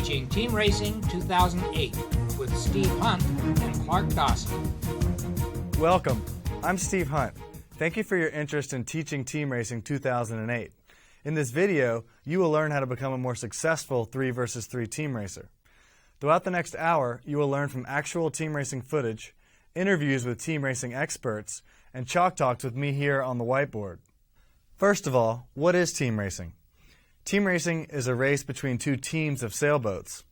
Teaching Team Racing 2008 with Steve Hunt and Clark Dawson. Welcome. I'm Steve Hunt. Thank you for your interest in Teaching Team Racing 2008. In this video, you will learn how to become a more successful 3 versus 3 team racer. Throughout the next hour, you will learn from actual team racing footage, interviews with team racing experts, and chalk talks with me here on the whiteboard. First of all, what is team racing? Team racing is a race between two teams of sailboats.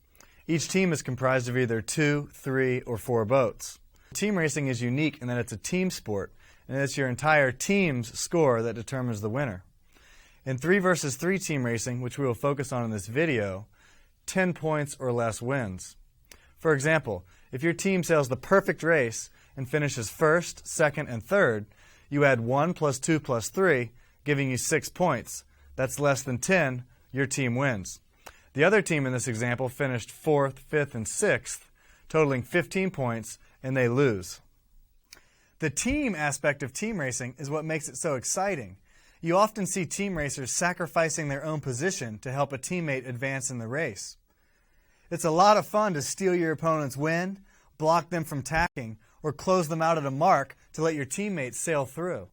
Each team is comprised of either 2, 3, or 4 boats. Team racing is unique in that it's a team sport, and it's your entire team's score that determines the winner. In 3 versus 3 team racing, which we will focus on in this video, 10 points or less wins. For example, if your team sails the perfect race and finishes first, second, and third, you add 1 plus 2 plus 3, giving you 6 points. That's less than 10, your team wins. The other team in this example finished 4th, 5th, and 6th, totaling 15 points, and they lose. The team aspect of team racing is what makes it so exciting. You often see team racers sacrificing their own position to help a teammate advance in the race. It's a lot of fun to steal your opponent's win, block them from tacking, or close them out at a mark to let your teammates sail through.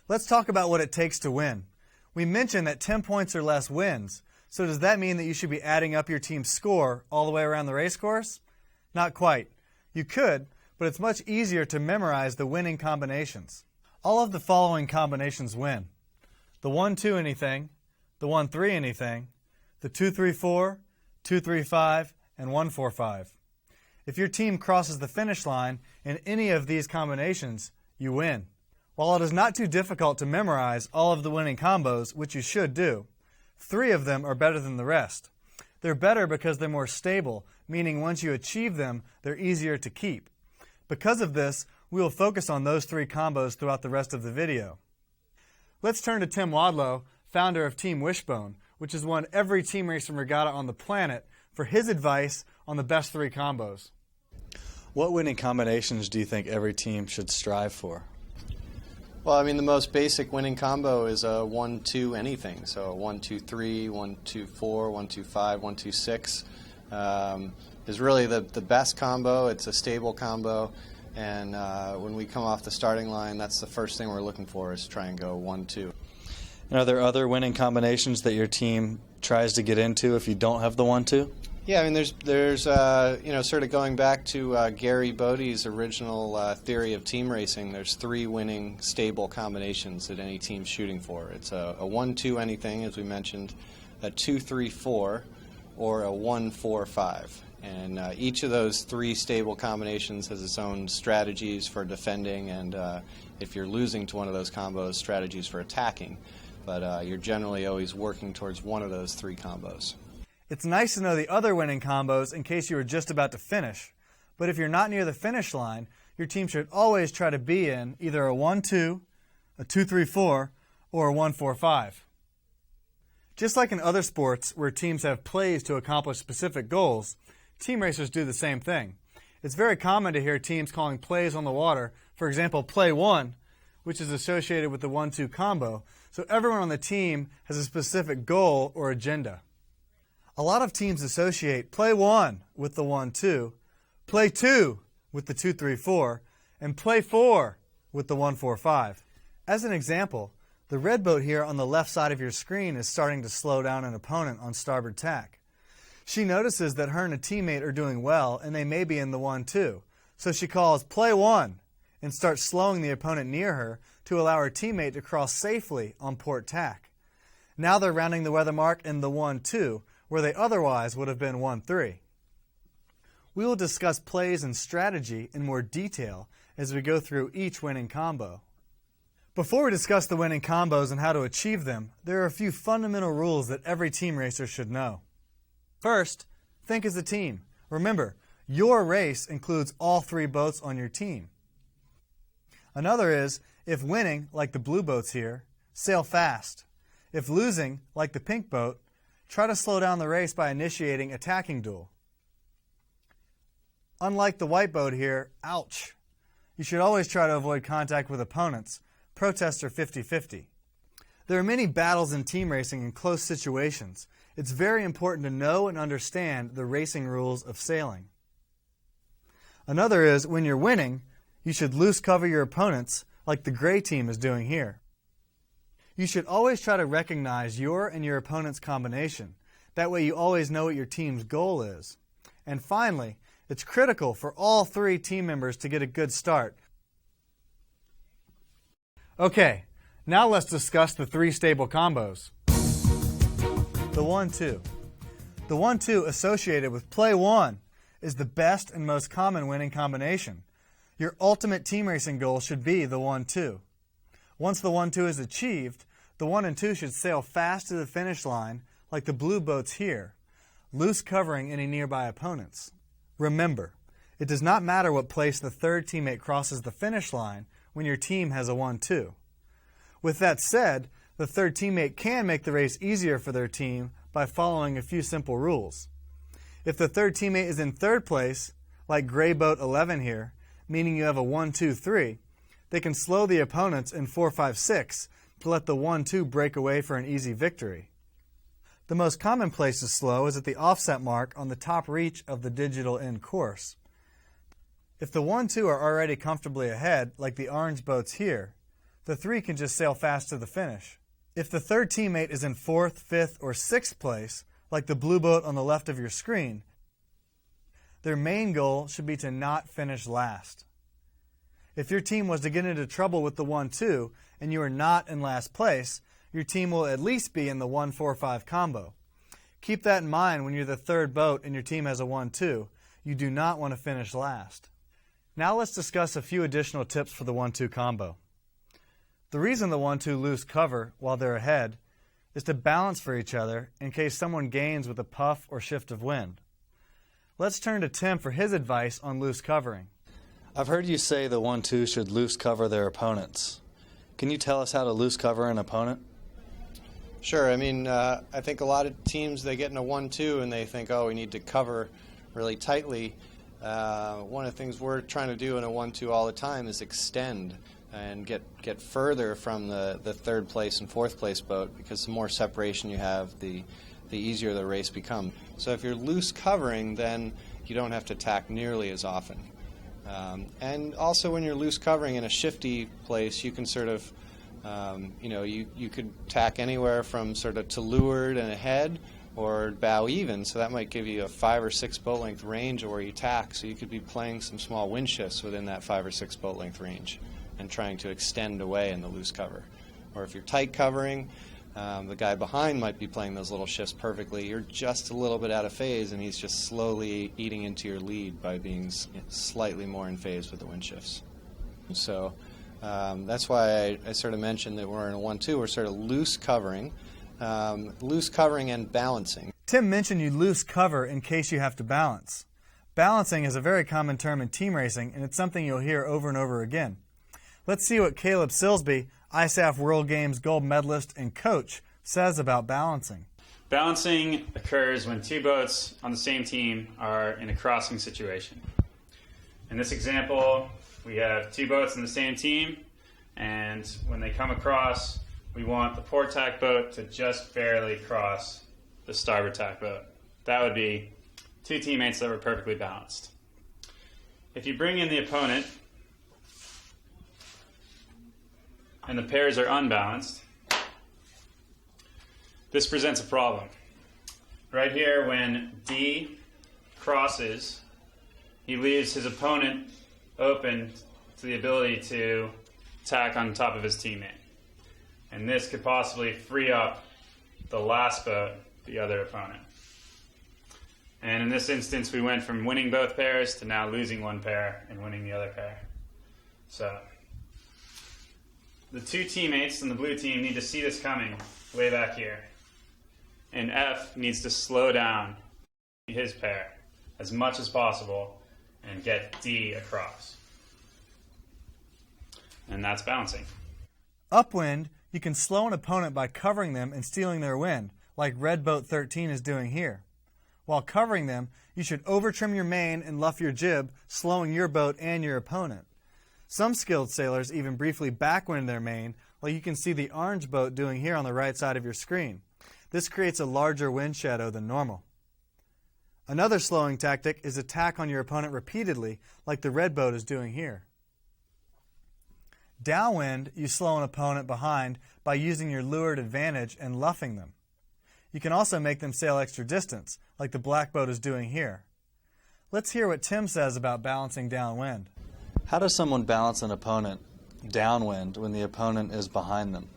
Let's talk about what it takes to win. We mentioned that 10 points or less wins, so does that mean that you should be adding up your team's score all the way around the race course? Not quite. You could, but it's much easier to memorize the winning combinations. All of the following combinations win: the 1-2 anything, the 1-3 anything, the 2-3-4, 2-3-5, and 1-4-5. If your team crosses the finish line in any of these combinations, you win. While it is not too difficult to memorize all of the winning combos, which you should do, 3 of them are better than the rest. They're better because they're more stable, meaning once you achieve them, they're easier to keep. Because of this, we will focus on those 3 combos throughout the rest of the video. Let's turn to Tim Wadlow, founder of Team Wishbone, which has won every team racing regatta on the planet, for his advice on the best 3 combos. What winning combinations do you think every team should strive for? Well, I mean, the most basic winning combo is a 1-2 anything. So 1-2-3, 1-2-4, 1-2-5, 1-2-6 is really the best combo. It's a stable combo. And when we come off the starting line, that's the first thing we're looking for, is try and go 1-2. And are there other winning combinations that your team tries to get into if you don't have the 1-2? Yeah, I mean, there's sort of going back to Gary Bodie's original theory of team racing. There's 3 winning stable combinations that any team's shooting for. It's a 1-2 anything, as we mentioned, a 2-3-4, or a 1-4-5. And each of those 3 stable combinations has its own strategies for defending, and if you're losing to one of those combos, strategies for attacking. But you're generally always working towards one of those 3 combos. It's nice to know the other winning combos in case you are just about to finish. But if you're not near the finish line, your team should always try to be in either a 1-2, a 2-3-4, or a 1-4-5. Just like in other sports where teams have plays to accomplish specific goals, team racers do the same thing. It's very common to hear teams calling plays on the water, for example, play 1, which is associated with the 1-2 combo, so everyone on the team has a specific goal or agenda. A lot of teams associate play 1 with the 1-2, play 2 with the 2-3-4, and play 4 with the 1-4-5. As an example, the red boat here on the left side of your screen is starting to slow down an opponent on starboard tack. She notices that her and a teammate are doing well and they may be in the 1-2, so she calls play 1 and starts slowing the opponent near her to allow her teammate to cross safely on port tack. Now they're rounding the weather mark in the 1-2, where they otherwise would have been 1-3. We will discuss plays and strategy in more detail as we go through each winning combo. Before we discuss the winning combos and how to achieve them, there are a few fundamental rules that every team racer should know. First, think as a team. Remember, your race includes all 3 boats on your team. Another is, if winning, like the blue boats here, sail fast. If losing, like the pink boat, try to slow down the race by initiating attacking duel. Unlike the white boat here, ouch! You should always try to avoid contact with opponents. Protests are 50-50. There are many battles in team racing in close situations. it's very important to know and understand the racing rules of sailing. Another is, when you're winning, you should loose cover your opponents like the gray team is doing here. You should always try to recognize your and your opponent's combination. That way you always know what your team's goal is. And finally, it's critical for all three team members to get a good start. Okay, now let's discuss the three stable combos. The 1-2. The 1-2 associated with play 1 is the best and most common winning combination. Your ultimate team racing goal should be the 1-2. Once the 1-2 is achieved, the 1 and 2 should sail fast to the finish line like the blue boats here, loose covering any nearby opponents. Remember, it does not matter what place the third teammate crosses the finish line when your team has a 1-2. With that said, the third teammate can make the race easier for their team by following a few simple rules. If the third teammate is in third place, like gray boat 11 here, meaning you have a 1-2-3, they can slow the opponents in 4-5-6 to let the 1-2 break away for an easy victory. The most common place to slow is at the offset mark on the top reach of the digital end course. If the 1-2 are already comfortably ahead, like the orange boats here, the 3 can just sail fast to the finish. If the third teammate is in 4th, 5th, or 6th place, like the blue boat on the left of your screen, their main goal should be to not finish last. If your team was to get into trouble with the 1-2 and you are not in last place, your team will at least be in the 1-4-5 combo. Keep that in mind when you're the third boat and your team has a 1-2. You do not want to finish last. Now let's discuss a few additional tips for the 1-2 combo. The reason the 1-2 loose cover while they're ahead is to balance for each other in case someone gains with a puff or shift of wind. Let's turn to Tim for his advice on loose covering. I've heard you say the 1-2 should loose cover their opponents. Can you tell us how to loose cover an opponent? Sure. I think a lot of teams, they get in a 1-2 and they think, oh, we need to cover really tightly. One of the things we're trying to do in a 1-2 all the time is extend and get further from the third place and fourth place boat, because the more separation you have, the easier the race becomes. So if you're loose covering, then you don't have to tack nearly as often. And also when you're loose covering in a shifty place, you can sort of, you could tack anywhere from sort of to leeward and ahead or bow even, so that might give you a 5 or 6 boat length range of where you tack, so you could be playing some small wind shifts within that 5 or 6 boat length range and trying to extend away in the loose cover. Or if you're tight covering, the guy behind might be playing those little shifts perfectly. You're just a little bit out of phase, and he's just slowly eating into your lead by being slightly more in phase with the wind shifts. So that's why I sort of mentioned that we're in a 1-2. We're sort of loose covering and balancing. Tim mentioned you loose cover in case you have to balance. Balancing is a very common term in team racing, and it's something you'll hear over and over again. Let's see what Caleb Silsby, ISAF World Games gold medalist and coach, says about balancing. Balancing occurs when two boats on the same team are in a crossing situation. In this example, we have two boats on the same team, and when they come across, we want the port tack boat to just barely cross the starboard tack boat. That would be two teammates that were perfectly balanced. If you bring in the opponent and the pairs are unbalanced, this presents a problem. Right here, when D crosses, he leaves his opponent open to the ability to tack on top of his teammate. And this could possibly free up the last boat, the other opponent. And in this instance, we went from winning both pairs to now losing one pair and winning the other pair. So the two teammates in the blue team need to see this coming way back here. And F needs to slow down his pair as much as possible and get D across. And that's balancing. Upwind, you can slow an opponent by covering them and stealing their wind, like Red Boat 13 is doing here. While covering them, you should over-trim your main and luff your jib, slowing your boat and your opponent. Some skilled sailors even briefly backwind their main, like you can see the orange boat doing here on the right side of your screen. This creates a larger wind shadow than normal. Another slowing tactic is attack on your opponent repeatedly, like the red boat is doing here. Downwind, you slow an opponent behind by using your leeward advantage and luffing them. You can also make them sail extra distance, like the black boat is doing here. Let's hear what Tim says about balancing downwind. How does someone balance an opponent downwind when the opponent is behind them?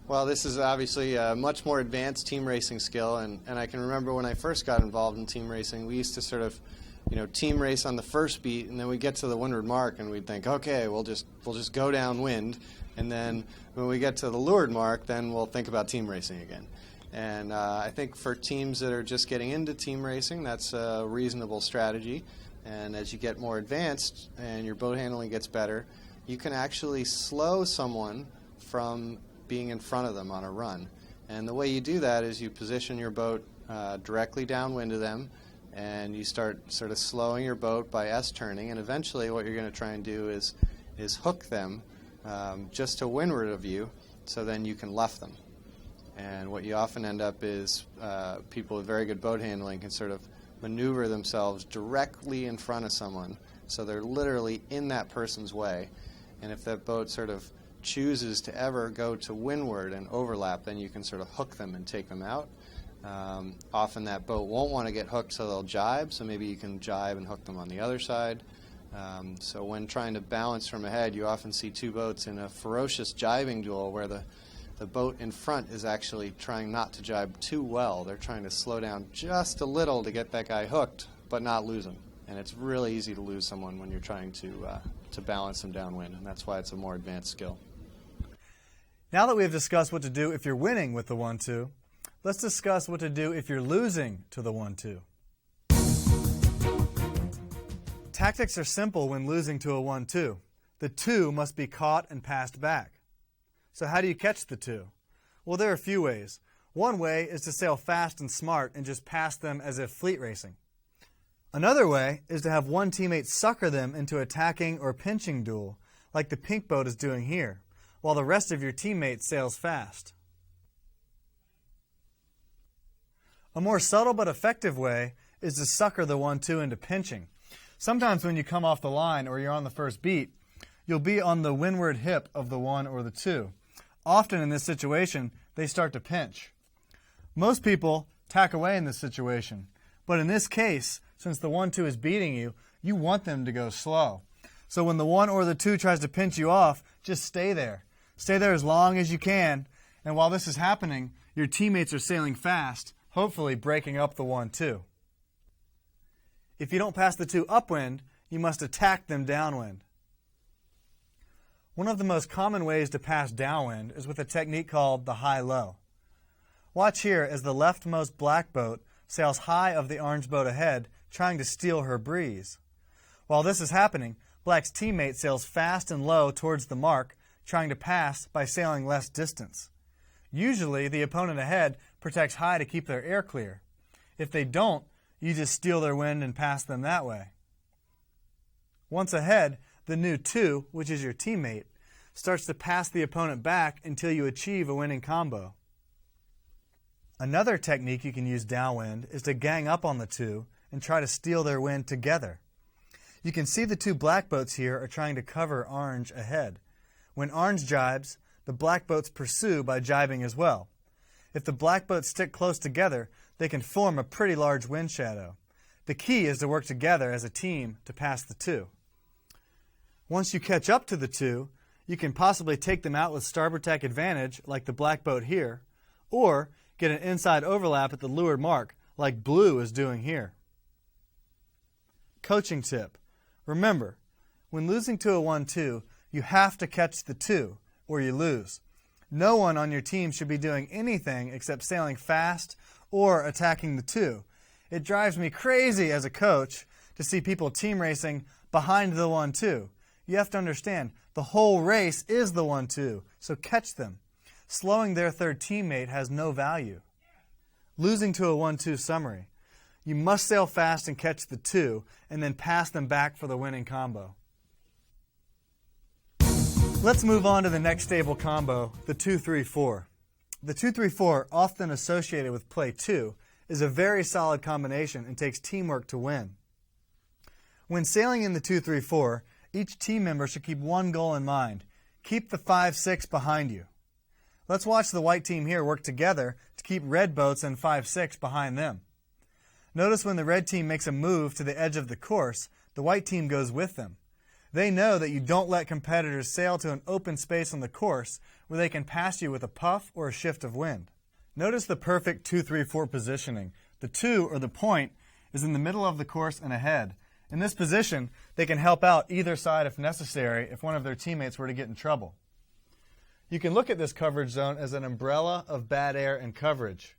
Well, this is obviously a much more advanced team racing skill, and I can remember when I first got involved in team racing, we used to sort of, team race on the first beat, and then we'd get to the windward mark, and we'd think, okay, we'll just go downwind, and then when we get to the leeward mark, then we'll think about team racing again. And I think for teams that are just getting into team racing, that's a reasonable strategy. And as you get more advanced and your boat handling gets better, you can actually slow someone from being in front of them on a run. And the way you do that is you position your boat directly downwind of them, and you start sort of slowing your boat by S-turning, and eventually what you're going to try and do is hook them just to windward of you, so then you can luff them. And what you often end up is people with very good boat handling can sort of maneuver themselves directly in front of someone, so they're literally in that person's way. And if that boat sort of chooses to ever go to windward and overlap, then you can sort of hook them and take them out. Often that boat won't want to get hooked, so they'll jibe, so maybe you can jibe and hook them on the other side. So when trying to balance from ahead, you often see two boats in a ferocious jibing duel where the boat in front is actually trying not to jibe too well. They're trying to slow down just a little to get that guy hooked, but not lose him. And it's really easy to lose someone when you're trying to balance them downwind, and that's why it's a more advanced skill. Now that we have discussed what to do if you're winning with the 1-2, let's discuss what to do if you're losing to the 1-2. Tactics are simple when losing to a 1-2. The 2 must be caught and passed back. So how do you catch the 2? Well, there are a few ways. One way is to sail fast and smart and just pass them as if fleet racing. Another way is to have one teammate sucker them into attacking or pinching duel, like the pink boat is doing here, while the rest of your teammates sails fast. A more subtle but effective way is to sucker the 1-2 into pinching. Sometimes when you come off the line or you're on the first beat, you'll be on the windward hip of the 1 or the 2. Often in this situation, they start to pinch. Most people tack away in this situation, but in this case, since the 1-2 is beating you, you want them to go slow. So when the 1 or the 2 tries to pinch you off, just stay there. Stay there as long as you can, and while this is happening, your teammates are sailing fast, hopefully breaking up the 1-2. If you don't pass the 2 upwind, you must attack them downwind. One of the most common ways to pass downwind is with a technique called the high-low. Watch here as the leftmost black boat sails high of the orange boat ahead, trying to steal her breeze. While this is happening, black's teammate sails fast and low towards the mark, trying to pass by sailing less distance. Usually, the opponent ahead protects high to keep their air clear. If they don't, you just steal their wind and pass them that way. Once ahead, the new 2, which is your teammate, starts to pass the opponent back until you achieve a winning combo. Another technique you can use downwind is to gang up on the 2 and try to steal their wind together. You can see the 2 black boats here are trying to cover orange ahead. When orange jibes, the black boats pursue by jibing as well. If the black boats stick close together, they can form a pretty large wind shadow. The key is to work together as a team to pass the 2. Once you catch up to the 2, you can possibly take them out with starboard tack advantage, like the black boat here, or get an inside overlap at the leeward mark, like blue is doing here. Coaching tip. Remember, when losing to a 1-2, you have to catch the 2, or you lose. No one on your team should be doing anything except sailing fast or attacking the 2. It drives me crazy as a coach to see people team racing behind the 1-2. You have to understand, the whole race is the 1-2, so catch them. Slowing their third teammate has no value. Losing to a 1-2 summary. You must sail fast and catch the 2, and then pass them back for the winning combo. Let's move on to the next stable combo, the 2-3-4. The 2-3-4, often associated with play 2, is a very solid combination and takes teamwork to win. When sailing in the 2-3-4, each team member should keep one goal in mind. Keep the 5-6 behind you. Let's watch the white team here work together to keep red boats and 5-6 behind them. Notice when the red team makes a move to the edge of the course, the white team goes with them. They know that you don't let competitors sail to an open space on the course where they can pass you with a puff or a shift of wind. Notice the perfect 2-3-4 positioning. The 2, or the point, is in the middle of the course and ahead. In this position, they can help out either side if necessary if one of their teammates were to get in trouble. You can look at this coverage zone as an umbrella of bad air and coverage.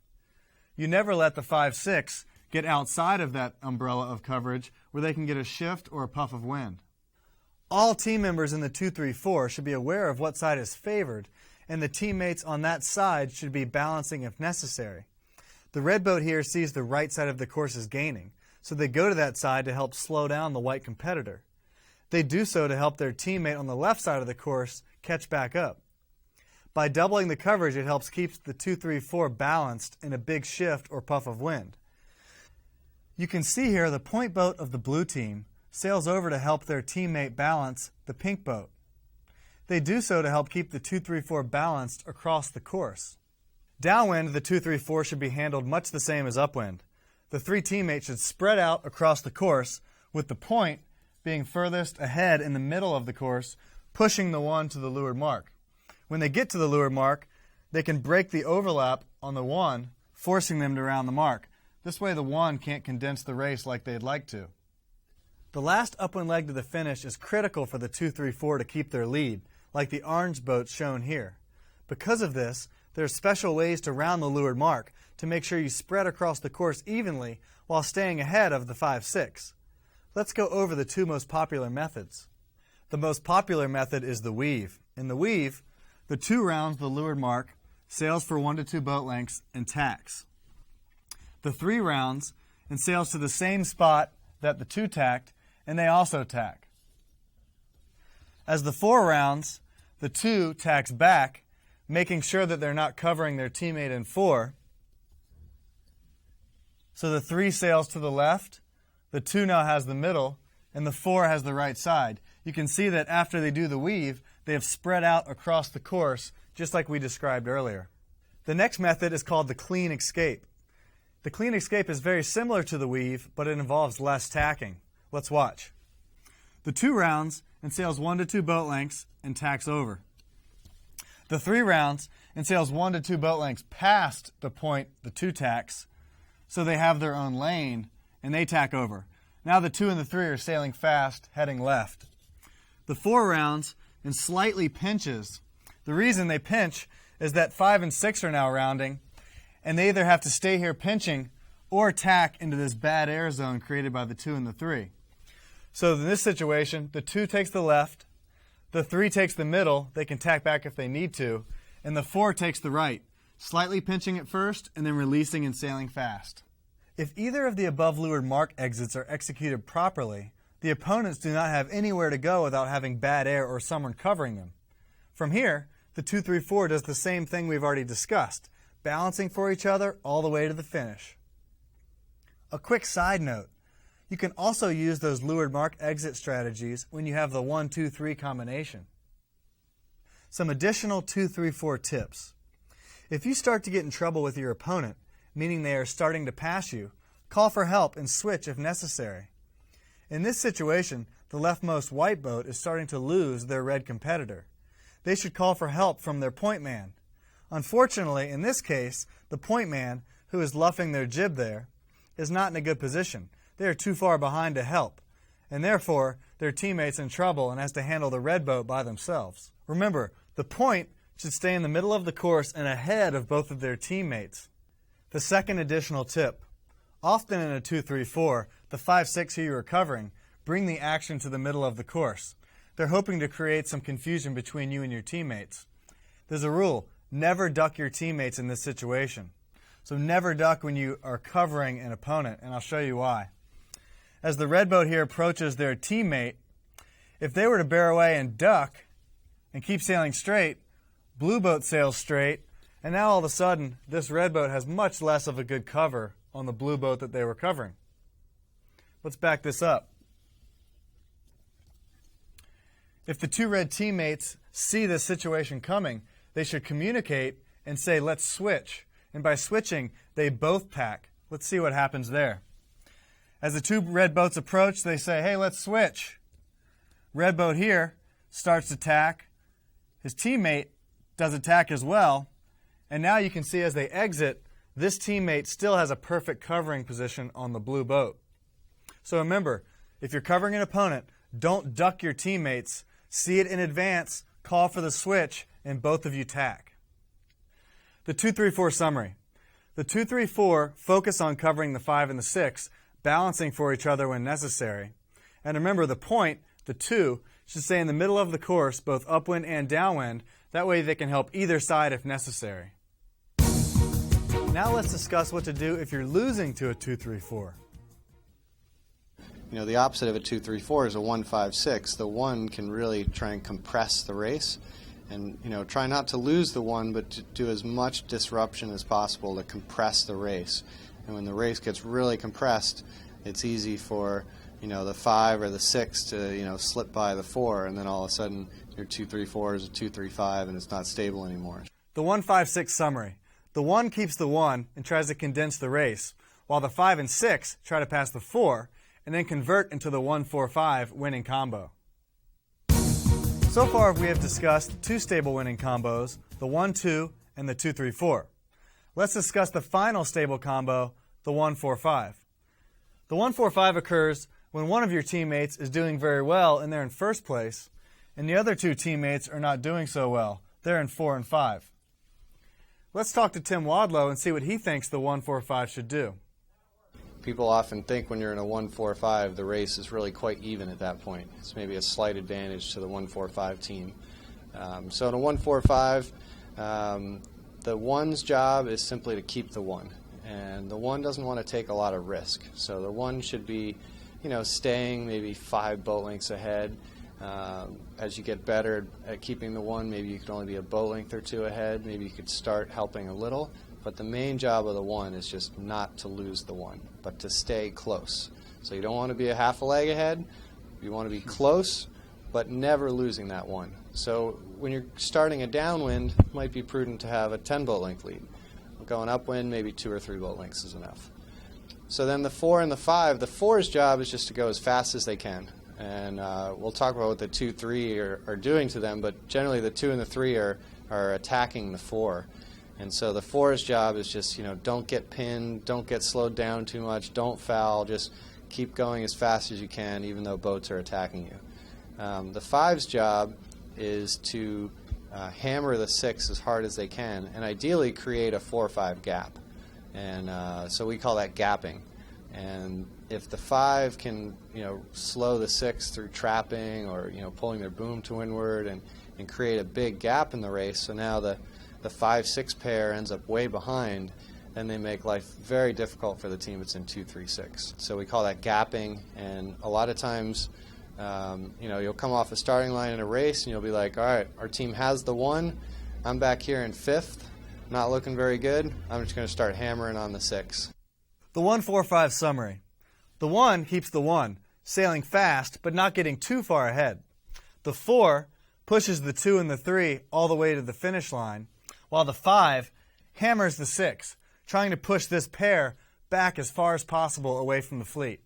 You never let the 5-6 get outside of that umbrella of coverage where they can get a shift or a puff of wind. All team members in the 2-3-4 should be aware of what side is favored, and the teammates on that side should be balancing if necessary. The red boat here sees the right side of the course is gaining, so they go to that side to help slow down the white competitor. They do so to help their teammate on the left side of the course catch back up. By doubling the coverage, it helps keep the 2-3-4 balanced in a big shift or puff of wind. You can see here the point boat of the blue team sails over to help their teammate balance the pink boat. They do so to help keep the 2-3-4 balanced across the course. Downwind, the 2-3-4 should be handled much the same as upwind. The three teammates should spread out across the course, with the point being furthest ahead in the middle of the course, pushing the 1 to the leeward mark. When they get to the leeward mark, they can break the overlap on the 1, forcing them to round the mark. This way the 1 can't condense the race like they'd like to. The last upwind leg to the finish is critical for the 2-3-4 to keep their lead, like the orange boats shown here. Because of this, there are special ways to round the leeward mark to make sure you spread across the course evenly while staying ahead of the 5-6. Let's go over the two most popular methods. The most popular method is the weave. In the weave, the 2 rounds the leeward mark, sails for 1 to 2 boat lengths, and tacks. The 3 rounds and sails to the same spot that the 2 tacked, and they also tack. As the 4 rounds, the 2 tacks back, making sure that they're not covering their teammate in 4. So the 3 sails to the left, the 2 now has the middle, and the 4 has the right side. You can see that after they do the weave, they have spread out across the course, just like we described earlier. The next method is called the clean escape. The clean escape is very similar to the weave, but it involves less tacking. Let's watch. The 2 rounds and sails 1 to 2 boat lengths and tacks over. The 3 rounds and sails 1 to 2 boat lengths past the point the 2 tacks, so they have their own lane, and they tack over. Now the 2 and the 3 are sailing fast, heading left. The 4 rounds and slightly pinches. The reason they pinch is that 5 and 6 are now rounding, and they either have to stay here pinching or tack into this bad air zone created by the 2 and the 3. So in this situation, the 2 takes the left, the 3 takes the middle, they can tack back if they need to, and the 4 takes the right, slightly pinching at first and then releasing and sailing fast. If either of the above leeward mark exits are executed properly, the opponents do not have anywhere to go without having bad air or someone covering them. From here, the 2-3-4 does the same thing we've already discussed, balancing for each other all the way to the finish. A quick side note, you can also use those leeward mark exit strategies when you have the 1-2-3 combination. Some additional 2-3-4 tips. If you start to get in trouble with your opponent, meaning they are starting to pass you, call for help and switch if necessary. In this situation, the leftmost white boat is starting to lose their red competitor. They should call for help from their point man. Unfortunately, in this case, the point man, who is luffing their jib there, is not in a good position. They are too far behind to help, and therefore their teammate's in trouble and has to handle the red boat by themselves. Remember, the point should stay in the middle of the course and ahead of both of their teammates. The second additional tip, often in a 2-3-4, the 5-6 who you are covering bring the action to the middle of the course. They're hoping to create some confusion between you and your teammates. There's a rule, never duck your teammates in this situation. So never duck when you are covering an opponent, and I'll show you why. As the red boat here approaches their teammate, if they were to bear away and duck and keep sailing straight, blue boat sails straight, And now all of a sudden, this red boat has much less of a good cover on the blue boat that they were covering. Let's back this up. If the two red teammates see this situation coming, they should communicate and say, let's switch. And by switching, they both tack. Let's see what happens there. As the two red boats approach, they say, hey, let's switch. Red boat here starts to tack. His teammate does a tack as well. And now you can see as they exit, this teammate still has a perfect covering position on the blue boat. So remember, if you're covering an opponent, don't duck your teammates. See it in advance, call for the switch, and both of you tack. The 2-3-4 summary. The 2-3-4 focus on covering the 5 and the 6, balancing for each other when necessary. And remember, the point, the 2, should stay in the middle of the course, both upwind and downwind. That way they can help either side if necessary. Now let's discuss what to do if you're losing to a 2-3-4. You know, the opposite of a 2-3-4 is a 1-5-6. The 1 can really try and compress the race and, you know, try not to lose the 1, but to do as much disruption as possible to compress the race. And when the race gets really compressed, it's easy for, you know, the 5 or the 6 to, you know, slip by the 4, and then all of a sudden your 2-3-4 is a 2-3-5 and it's not stable anymore. The 1-5-6 summary. The 1 keeps the 1 and tries to condense the race, while the 5 and 6 try to pass the 4 and then convert into the 1-4-5 winning combo. So far we have discussed two stable winning combos, the 1-2 and the 2-3-4. Let's discuss the final stable combo, the 1-4-5. The 1-4-5 occurs when one of your teammates is doing very well and they're in first place, and the other two teammates are not doing so well. They're in 4 and 5. Let's talk to Tim Wadlow and see what he thinks the 1-4-5 should do. People often think when you're in a 1-4-5, the race is really quite even at that point. It's maybe a slight advantage to the 1-4-5 team. So in a 1-4-5, the 1's job is simply to keep the 1. And the 1 doesn't want to take a lot of risk. So the 1 should be, you know, staying maybe 5 boat lengths ahead. As you get better at keeping the 1, maybe you could only be a boat length or 2 ahead. Maybe you could start helping a little. But the main job of the 1 is just not to lose the 1, but to stay close. So you don't want to be a half a leg ahead. You want to be close, but never losing that 1. So when you're starting a downwind, it might be prudent to have a 10 boat length lead. Going upwind, maybe 2 or 3 boat lengths is enough. So then the 4 and the 5, the 4's job is just to go as fast as they can. And we'll talk about what the 2-3 are doing to them, but generally the 2 and the 3 are attacking the 4. And so the 4's job is just, you know, don't get pinned, don't get slowed down too much, don't foul, just keep going as fast as you can even though boats are attacking you. The 5's job is to hammer the 6 as hard as they can and ideally create a 4-5 gap. And so we call that gapping. And if the 5 can, you know, slow the 6 through trapping or, you know, pulling their boom to windward and create a big gap in the race, so now the 5-6 pair ends up way behind, then they make life very difficult for the team that's in 2-3-6. So we call that gapping, and a lot of times, you know, you'll come off a starting line in a race and you'll be like, all right, our team has the 1, I'm back here in 5th, not looking very good, I'm just going to start hammering on the 6. The 1-4-5 summary. The 1 keeps the 1, sailing fast but not getting too far ahead. The 4 pushes the 2 and the 3 all the way to the finish line, while the 5 hammers the 6, trying to push this pair back as far as possible away from the fleet.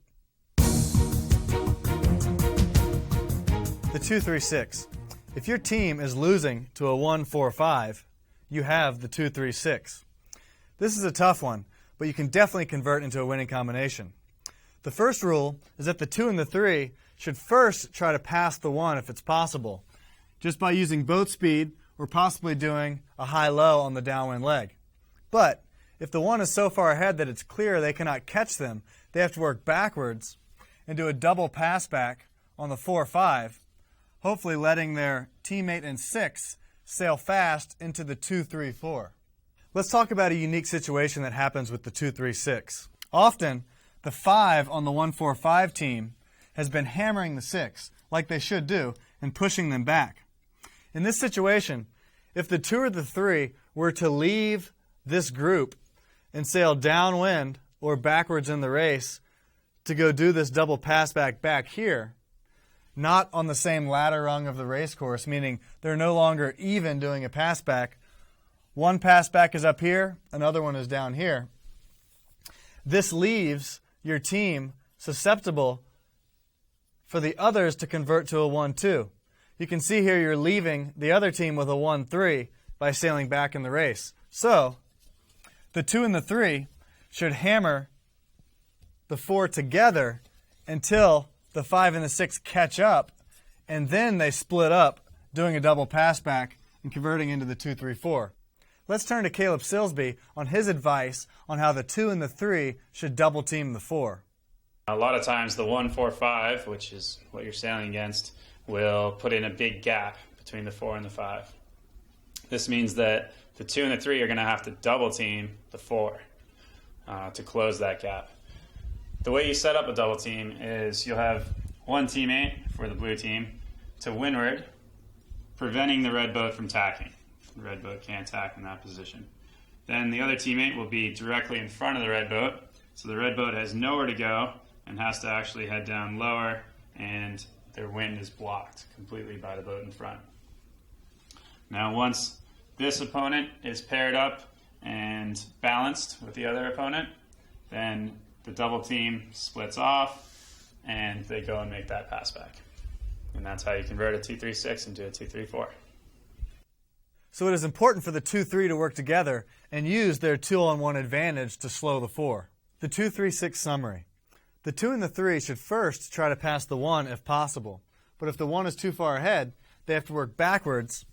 The 2-3-6. If your team is losing to a 1-4-5, you have the 2-3-6. This is a tough one, but you can definitely convert into a winning combination. The first rule is that the 2 and the 3 should first try to pass the 1 if it's possible, just by using boat speed or possibly doing a high-low on the downwind leg. But if the 1 is so far ahead that it's clear they cannot catch them, they have to work backwards and do a double pass back on the 4-5, hopefully letting their teammate in 6 sail fast into the 2-3-4. Let's talk about a unique situation that happens with the 2-3-6. Often, the 5 on the 1-4-5 team has been hammering the 6, like they should do, and pushing them back. In this situation, if the 2 or the 3 were to leave this group and sail downwind or backwards in the race to go do this double pass back here, not on the same ladder rung of the race course, meaning they're no longer even doing a pass back. One pass back is up here, another one is down here. This leaves your team susceptible for the others to convert to a 1-2. You can see here you're leaving the other team with a 1-3 by sailing back in the race. So the 2 and the 3 should hammer the 4 together until the 5 and the 6 catch up, and then they split up, doing a double pass back and converting into the 2-3-4. Let's turn to Caleb Silsby on his advice on how the 2 and the 3 should double team the 4. A lot of times the 1-4-5, which is what you're sailing against, will put in a big gap between the 4 and the 5. This means that the 2 and the 3 are going to have to double team the 4 to close that gap. The way you set up a double team is you'll have one teammate for the blue team to windward, preventing the red boat from tacking. The red boat can't tack in that position. Then the other teammate will be directly in front of the red boat, so the red boat has nowhere to go and has to actually head down lower, and their wind is blocked completely by the boat in front. Now once this opponent is paired up and balanced with the other opponent, then the double team splits off and they go and make that pass back. And that's how you convert a 2-3-6 into a 2-3-4. So it is important for the 2-3 to work together and use their 2-on-1 advantage to slow the 4. The 2-3-6 summary. The 2 and the 3 should first try to pass the 1 if possible. But if the 1 is too far ahead, they have to work backwards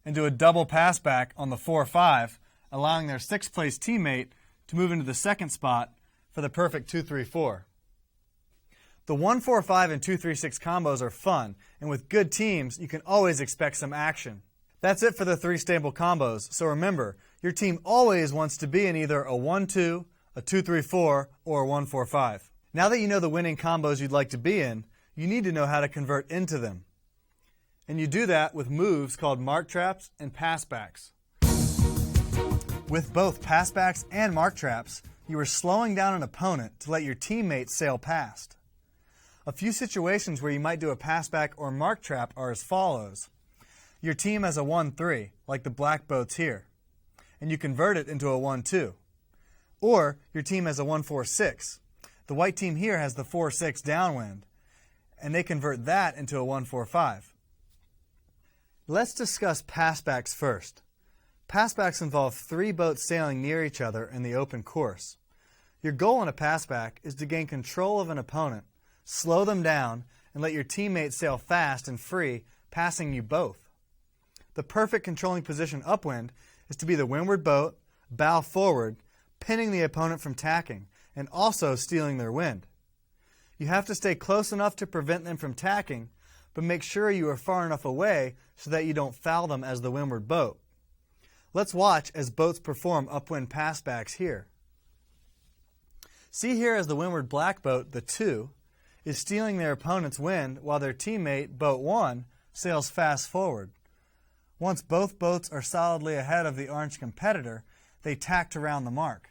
and do a double pass back on the 4-5, allowing their 6th place teammate to move into the second spot for the perfect 2-3-4. The 1-4-5 and 2-3-6 combos are fun, and with good teams, you can always expect some action. That's it for the 3 stable combos, so remember, your team always wants to be in either a 1-2, a 2-3-4, or a 1-4-5. Now that you know the winning combos you'd like to be in, you need to know how to convert into them. And you do that with moves called mark traps and pass backs. With both pass backs and mark traps, you are slowing down an opponent to let your teammates sail past. A few situations where you might do a pass back or mark trap are as follows. Your team has a 1-3, like the black boats here, and you convert it into a 1-2. Or your team has a 1-4-6. The white team here has the 4-6 downwind, and they convert that into a 1-4-5. Let's discuss passbacks first. Passbacks involve 3 boats sailing near each other in the open course. Your goal in a passback is to gain control of an opponent, slow them down, and let your teammates sail fast and free, passing you both. The perfect controlling position upwind is to be the windward boat, bow forward, pinning the opponent from tacking, and also stealing their wind. You have to stay close enough to prevent them from tacking, but make sure you are far enough away so that you don't foul them as the windward boat. Let's watch as boats perform upwind passbacks here. See here as the windward black boat, the 2, is stealing their opponent's wind while their teammate, boat 1, sails fast forward. Once both boats are solidly ahead of the orange competitor, they tacked around the mark.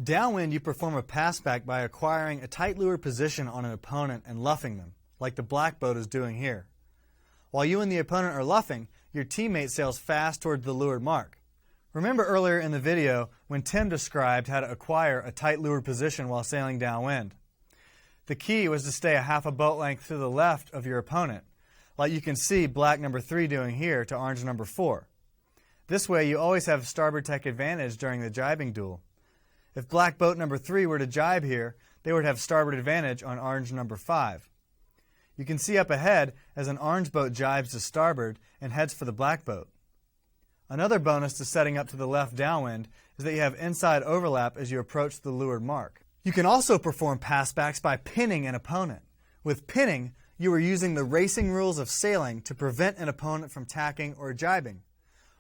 Downwind, you perform a passback by acquiring a tight leeward position on an opponent and luffing them, like the black boat is doing here. While you and the opponent are luffing, your teammate sails fast toward the leeward mark. Remember earlier in the video when Tim described how to acquire a tight leeward position while sailing downwind. The key was to stay a half a boat length to the left of your opponent, like you can see black number 3 doing here to orange number 4. This way you always have starboard tack advantage during the jibing duel. If black boat number 3 were to jibe here, they would have starboard advantage on orange number 5. You can see up ahead as an orange boat jibes to starboard and heads for the black boat. Another bonus to setting up to the left downwind is that you have inside overlap as you approach the leeward mark. You can also perform passbacks by pinning an opponent. With pinning, you are using the racing rules of sailing to prevent an opponent from tacking or jibing.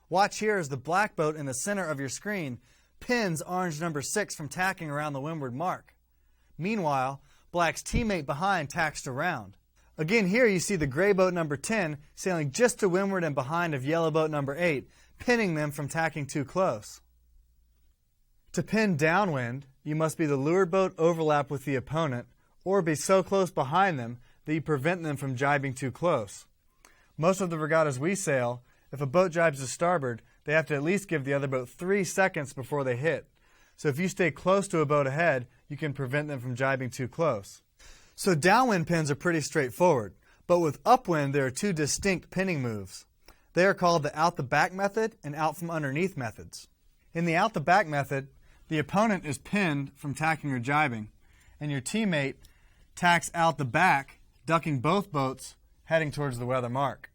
Watch here as the black boat in the center of your screen pins orange number 6 from tacking around the windward mark. Meanwhile, black's teammate behind tacks around. Again here you see the gray boat number 10 sailing just to windward and behind of yellow boat number 8, pinning them from tacking too close. To pin downwind, you must be the leeward boat overlap with the opponent or be so close behind them that you prevent them from jibing too close. Most of the regattas we sail, if a boat jibes to starboard, they have to at least give the other boat 3 seconds before they hit. So if you stay close to a boat ahead, you can prevent them from jibing too close. So downwind pins are pretty straightforward, but with upwind there are 2 distinct pinning moves. They are called the out the back method and out from underneath methods. In the out the back method, the opponent is pinned from tacking or jibing, and your teammate tacks out the back, ducking both boats, heading towards the weather mark.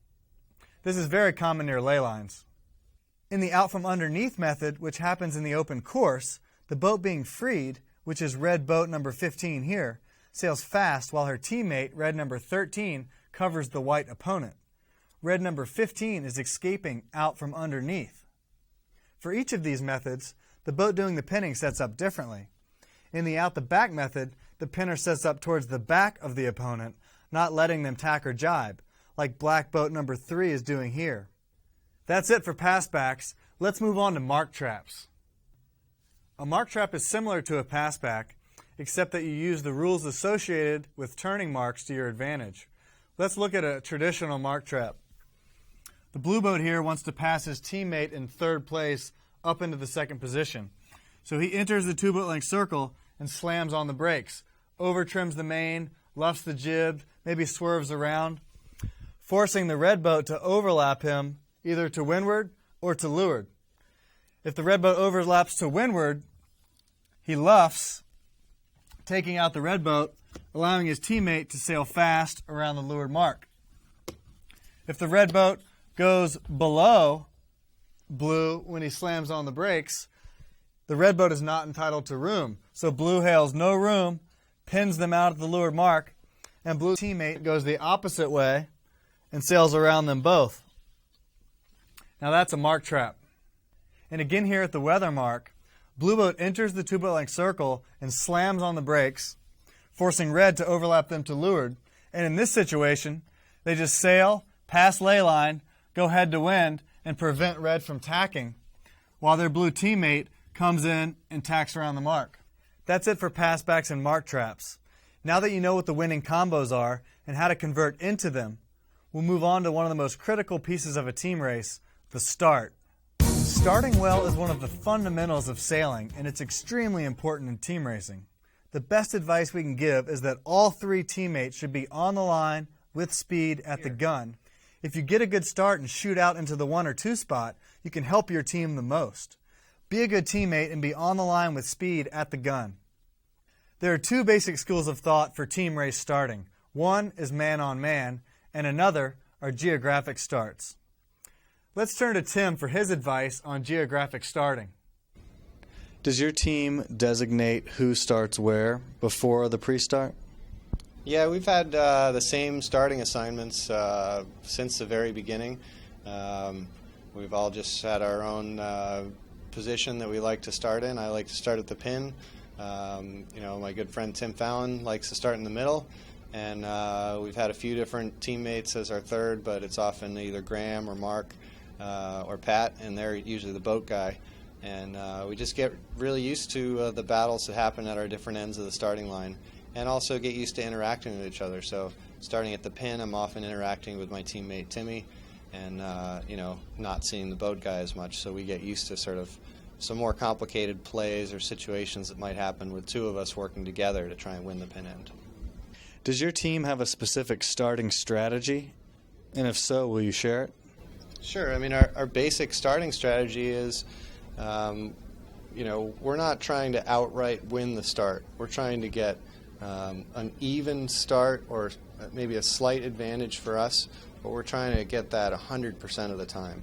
This is very common near ley lines. In the out from underneath method, which happens in the open course, the boat being freed, which is red boat number 15 here, sails fast while her teammate, red number 13, covers the white opponent. Red number 15 is escaping out from underneath. For each of these methods, the boat doing the pinning sets up differently. In the out the back method, the pinner sets up towards the back of the opponent, not letting them tack or jibe, like black boat number 3 is doing here. That's it for passbacks. Let's move on to mark traps. A mark trap is similar to a passback, except that you use the rules associated with turning marks to your advantage. Let's look at a traditional mark trap. The blue boat here wants to pass his teammate in 3rd place up into the 2nd position. So he enters the 2-boat length circle and slams on the brakes, over trims the main, luffs the jib, maybe swerves around, forcing the red boat to overlap him either to windward or to leeward. If the red boat overlaps to windward, he luffs, taking out the red boat, allowing his teammate to sail fast around the leeward mark. If the red boat goes below blue when he slams on the brakes, the red boat is not entitled to room. So blue hails no room, pins them out at the leeward mark, and blue's teammate goes the opposite way and sails around them both. Now that's a mark trap. And again here at the weather mark, blue boat enters the 2-boat length circle and slams on the brakes, forcing red to overlap them to leeward. And in this situation, they just sail, pass ley line, go head to wind, and prevent red from tacking, while their blue teammate comes in and tacks around the mark. That's it for passbacks and mark traps. Now that you know what the winning combos are and how to convert into them, we'll move on to one of the most critical pieces of a team race, the start. Starting well is one of the fundamentals of sailing, and it's extremely important in team racing. The best advice we can give is that all 3 teammates should be on the line with speed at the gun. If you get a good start and shoot out into the 1 or 2 spot, you can help your team the most. Be a good teammate and be on the line with speed at the gun. There are 2 basic schools of thought for team race starting. One is man on man, and another are geographic starts. Let's turn to Tim for his advice on geographic starting. Does your team designate who starts where before the pre-start? Yeah, we've had the same starting assignments since the very beginning. We've all just had our own position that we like to start in. I like to start at the pin. My good friend Tim Fallon likes to start in the middle. And we've had a few different teammates as our third, but it's often either Graham or Mark or Pat, and they're usually the boat guy. And we just get really used to the battles that happen at our different ends of the starting line, and also get used to interacting with each other. So starting at the pin, I'm often interacting with my teammate Timmy, and not seeing the boat guy as much. So we get used to sort of some more complicated plays or situations that might happen with 2 of us working together to try and win the pin end. Does your team have a specific starting strategy? And if so, will you share it? Sure. I mean, our basic starting strategy is, we're not trying to outright win the start. We're trying to get an even start or maybe a slight advantage for us, but we're trying to get that 100% of the time.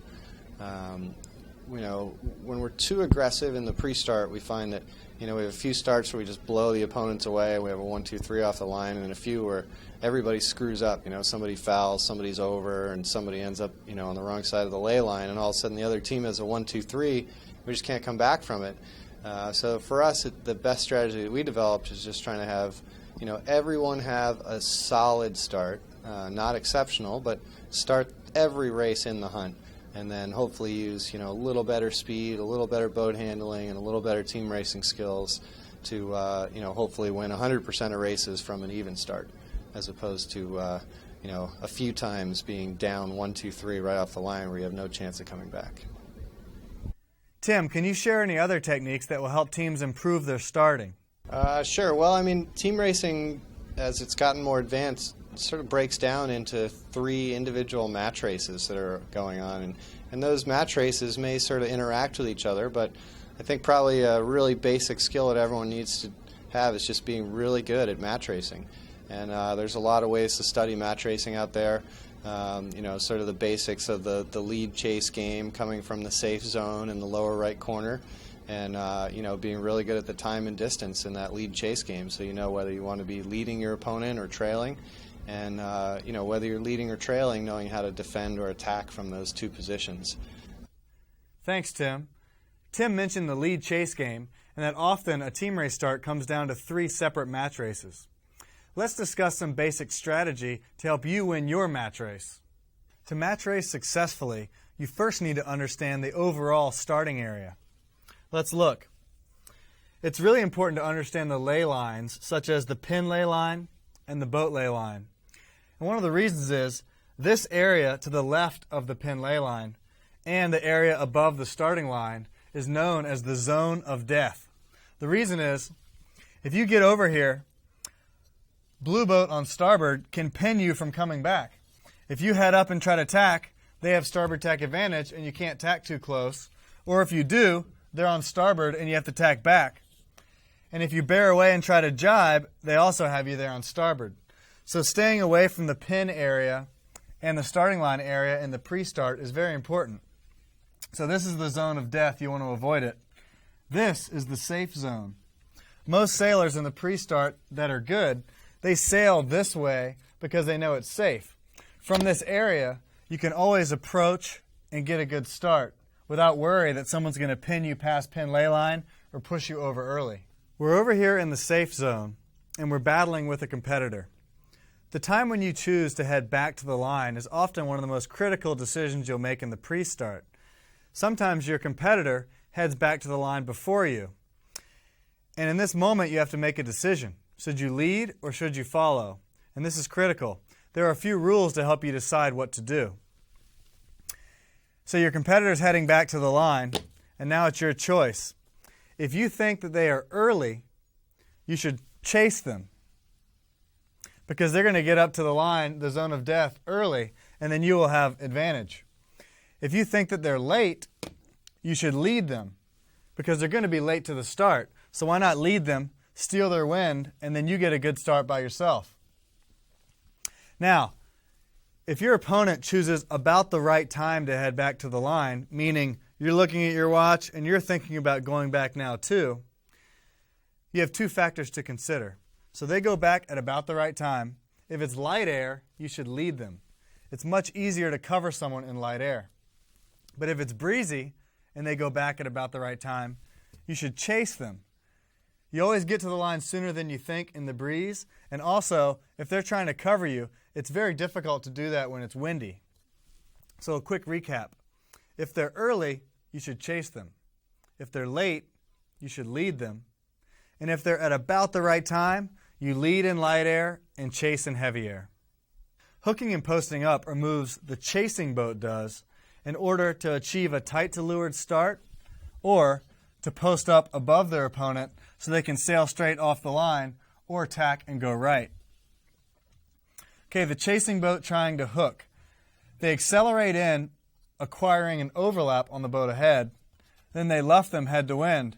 When we're too aggressive in the pre-start, we find that, we have a few starts where we just blow the opponents away. We have a 1, 2, 3 off the line, and a few where everybody screws up. Somebody fouls, somebody's over, and somebody ends up, on the wrong side of the ley line, and all of a sudden the other team has a 1, 2, 3. We just can't come back from it. So for us, the best strategy that we developed is just trying to have, everyone have a solid start, not exceptional, but start every race in the hunt. and then hopefully use a little better speed, a little better boat handling, and a little better team racing skills to hopefully win 100% of races from an even start, as opposed to a few times being down 1, 2, 3 right off the line where you have no chance of coming back. Tim, can you share any other techniques that will help teams improve their starting? Sure. Well, I mean, team racing, as it's gotten more advanced, sort of breaks down into 3 individual match races that are going on. And those match races may sort of interact with each other, but I think probably a really basic skill that everyone needs to have is just being really good at match racing. And there's a lot of ways to study match racing out there. Sort of the basics of the lead chase game, coming from the safe zone in the lower right corner, and being really good at the time and distance in that lead chase game, so you know whether you want to be leading your opponent or trailing, and whether you're leading or trailing, knowing how to defend or attack from those 2 positions. Thanks, Tim. Tim mentioned the lead chase game, and that often a team race start comes down to 3 separate match races. Let's discuss some basic strategy to help you win your match race. To match race successfully, you first need to understand the overall starting area. Let's look. It's really important to understand the lay lines, such as the pin lay line and the boat lay line. And one of the reasons is this area to the left of the pin lay line and the area above the starting line is known as the zone of death. The reason is, if you get over here, blue boat on starboard can pin you from coming back. If you head up and try to tack, they have starboard tack advantage and you can't tack too close. Or if you do, they're on starboard and you have to tack back. And if you bear away and try to jibe, they also have you there on starboard. So staying away from the pin area and the starting line area in the pre-start is very important. So this is the zone of death. You want to avoid it. This is the safe zone. Most sailors in the pre-start that are good, they sail this way because they know it's safe. From this area, you can always approach and get a good start without worry that someone's going to pin you past pin lay line or push you over early. We're over here in the safe zone, and we're battling with a competitor. The time when you choose to head back to the line is often one of the most critical decisions you'll make in the pre-start. Sometimes your competitor heads back to the line before you. And in this moment, you have to make a decision. Should you lead or should you follow? And this is critical. There are a few rules to help you decide what to do. So your competitor's heading back to the line, and now it's your choice. If you think that they are early, you should chase them, because they're going to get up to the line, the zone of death, early, and then you will have advantage. If you think that they're late, you should lead them, because they're going to be late to the start. So why not lead them, steal their wind, and then you get a good start by yourself. Now, if your opponent chooses about the right time to head back to the line, meaning you're looking at your watch and you're thinking about going back now too, you have 2 factors to consider. So they go back at about the right time. If it's light air, you should lead them. It's much easier to cover someone in light air. But if it's breezy and they go back at about the right time, you should chase them. You always get to the line sooner than you think in the breeze, and also, if they're trying to cover you, it's very difficult to do that when it's windy. So a quick recap. If they're early, you should chase them. If they're late, you should lead them. And if they're at about the right time, you lead in light air and chase in heavy air. Hooking and posting up are moves the chasing boat does in order to achieve a tight to leeward start or to post up above their opponent so they can sail straight off the line or tack and go right. Okay, the chasing boat trying to hook. They accelerate in, acquiring an overlap on the boat ahead. Then they luff them head to wind.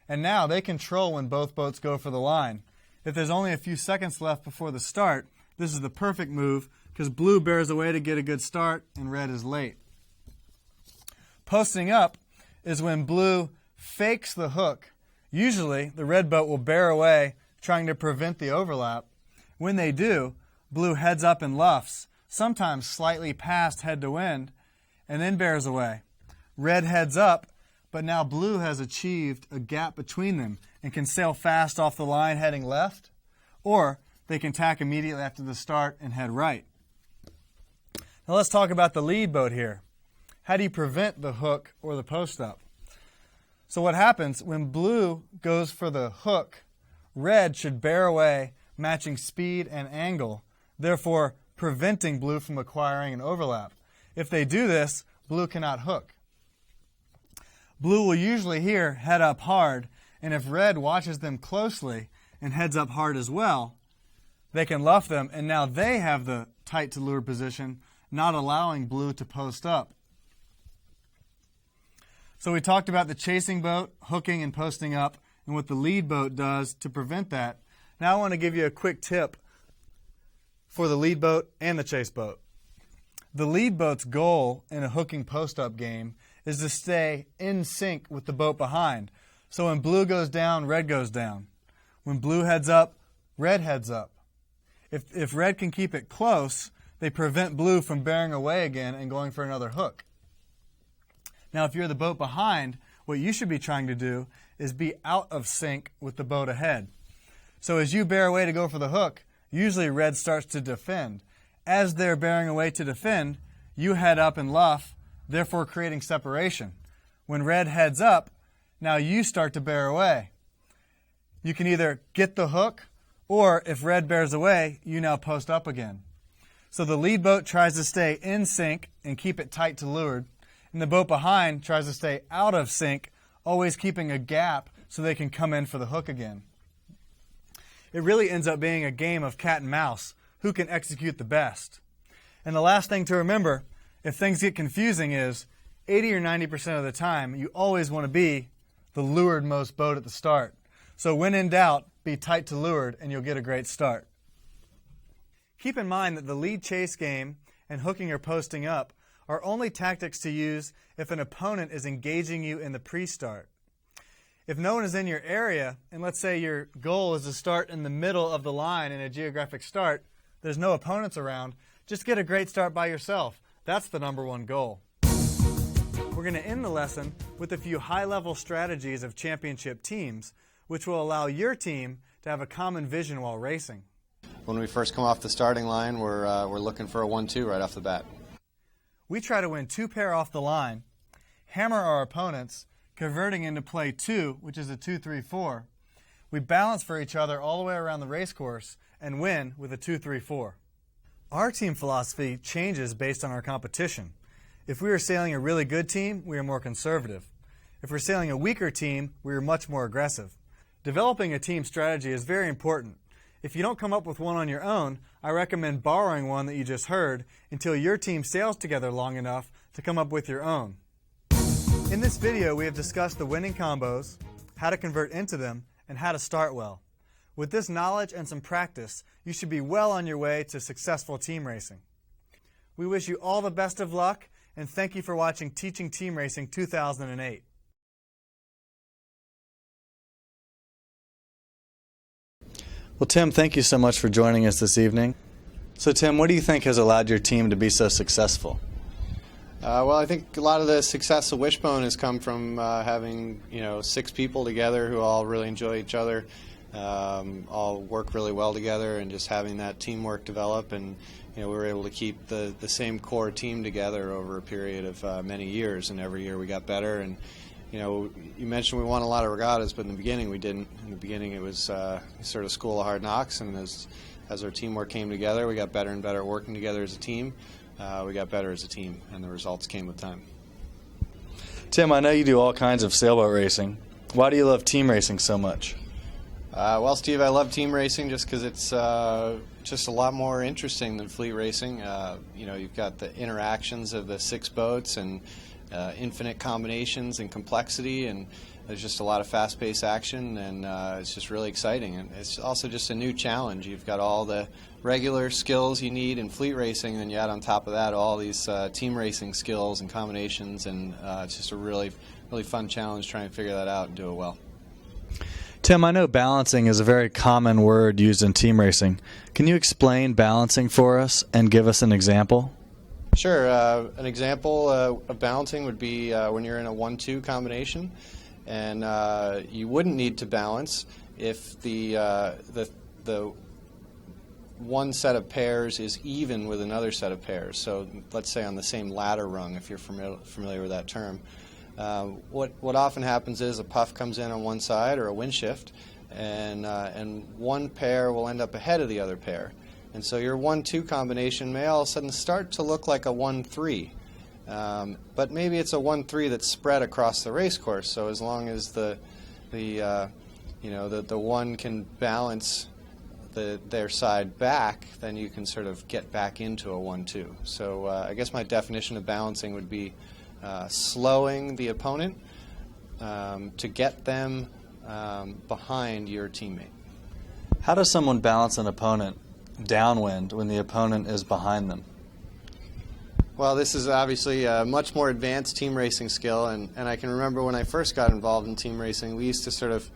And now they control when both boats go for the line. If there's only a few seconds left before the start, this is the perfect move because blue bears away to get a good start and red is late. Posting up is when blue fakes the hook. Usually, the red boat will bear away, trying to prevent the overlap. When they do, blue heads up and luffs, sometimes slightly past head to wind, and then bears away. Red heads up, but now blue has achieved a gap between them and can sail fast off the line heading left, or they can tack immediately after the start and head right. Now let's talk about the lead boat here. how do you prevent the hook or the post up? So what happens when blue goes for the hook, red should bear away, matching speed and angle, therefore preventing blue from acquiring an overlap. If they do this, blue cannot hook. Blue will usually here head up hard, and if red watches them closely and heads up hard as well, they can luff them, and now they have the tight to leeward position, not allowing blue to post up. So we talked about the chasing boat, hooking and posting up, and what the lead boat does to prevent that. Now I want to give you a quick tip for the lead boat and the chase boat. The lead boat's goal in a hooking post-up game is to stay in sync with the boat behind. So when blue goes down, red goes down. When blue heads up, red heads up. If red can keep it close, they prevent blue from bearing away again and going for another hook. Now, if you're the boat behind, what you should be trying to do is be out of sync with the boat ahead. So as you bear away to go for the hook, usually red starts to defend. As they're bearing away to defend, you head up and luff, therefore creating separation. When red heads up, now you start to bear away. You can either get the hook, or if red bears away, you now post up again. So the lead boat tries to stay in sync and keep it tight to leeward, and the boat behind tries to stay out of sync, always keeping a gap so they can come in for the hook again. It really ends up being a game of cat and mouse, who can execute the best. And the last thing to remember, if things get confusing, is 80 or 90% of the time, you always want to be the leeward-most boat at the start. So when in doubt, be tight to leeward and you'll get a great start. Keep in mind that the lead chase game and hooking or posting up are only tactics to use if an opponent is engaging you in the pre-start. If no one is in your area, and let's say your goal is to start in the middle of the line in a geographic start, there's no opponents around, just get a great start by yourself. That's the number one goal. We're going to end the lesson with a few high-level strategies of championship teams, which will allow your team to have a common vision while racing. When we first come off the starting line, we're looking for a 1-2 right off the bat. We try to win 2 pair off the line, hammer our opponents, converting into play 2, which is a 2-3-4. We balance for each other all the way around the race course and win with a 2-3-4. Our team philosophy changes based on our competition. If we are sailing a really good team, we are more conservative. If we're sailing a weaker team, we are much more aggressive. Developing a team strategy is very important. If you don't come up with one on your own, I recommend borrowing one that you just heard until your team sails together long enough to come up with your own. In this video, we have discussed the winning combos, how to convert into them, and how to start well. With this knowledge and some practice, you should be well on your way to successful team racing. We wish you all the best of luck, and thank you for watching Teaching Team Racing 2008. Well, Tim, thank you so much for joining us this evening. So, Tim, what do you think has allowed your team to be so successful? Well, I think a lot of the success of Wishbone has come from having 6 people together who all really enjoy each other, all work really well together, and just having that teamwork develop. And we were able to keep the same core team together over a period of many years, and every year we got better. And you mentioned we won a lot of regattas, but in the beginning we didn't. In the beginning it was sort of school of hard knocks, and as our teamwork came together, we got better and better at working together as a team. We got better as a team, and the results came with time. Tim, I know you do all kinds of sailboat racing. Why do you love team racing so much? Well, Steve, I love team racing just because it's just a lot more interesting than fleet racing. You've got the interactions of the 6 boats and infinite combinations and complexity, and there's just a lot of fast-paced action, and it's just really exciting. And it's also just a new challenge. You've got all the regular skills you need in fleet racing, and then you add on top of that all these team racing skills and combinations, and it's just a really, really fun challenge trying to figure that out and do it well. Tim, I know balancing is a very common word used in team racing. Can you explain balancing for us and give us an example? Sure. An example of balancing would be when you're in a 1-2 combination, and you wouldn't need to balance if the one set of pairs is even with another set of pairs. So let's say on the same ladder rung, if you're familiar with that term. What often happens is a puff comes in on one side or a wind shift, and one pair will end up ahead of the other pair. And so your 1-2 combination may all of a sudden start to look like a 1-3. But maybe it's a 1-3 that's spread across the race course. So as long as the one can balance their side back, then you can sort of get back into a 1-2. So I guess my definition of balancing would be slowing the opponent to get them behind your teammate. How does someone balance an opponent downwind when the opponent is behind them? Well, this is obviously a much more advanced team racing skill, and I can remember when I first got involved in team racing, we used to sort of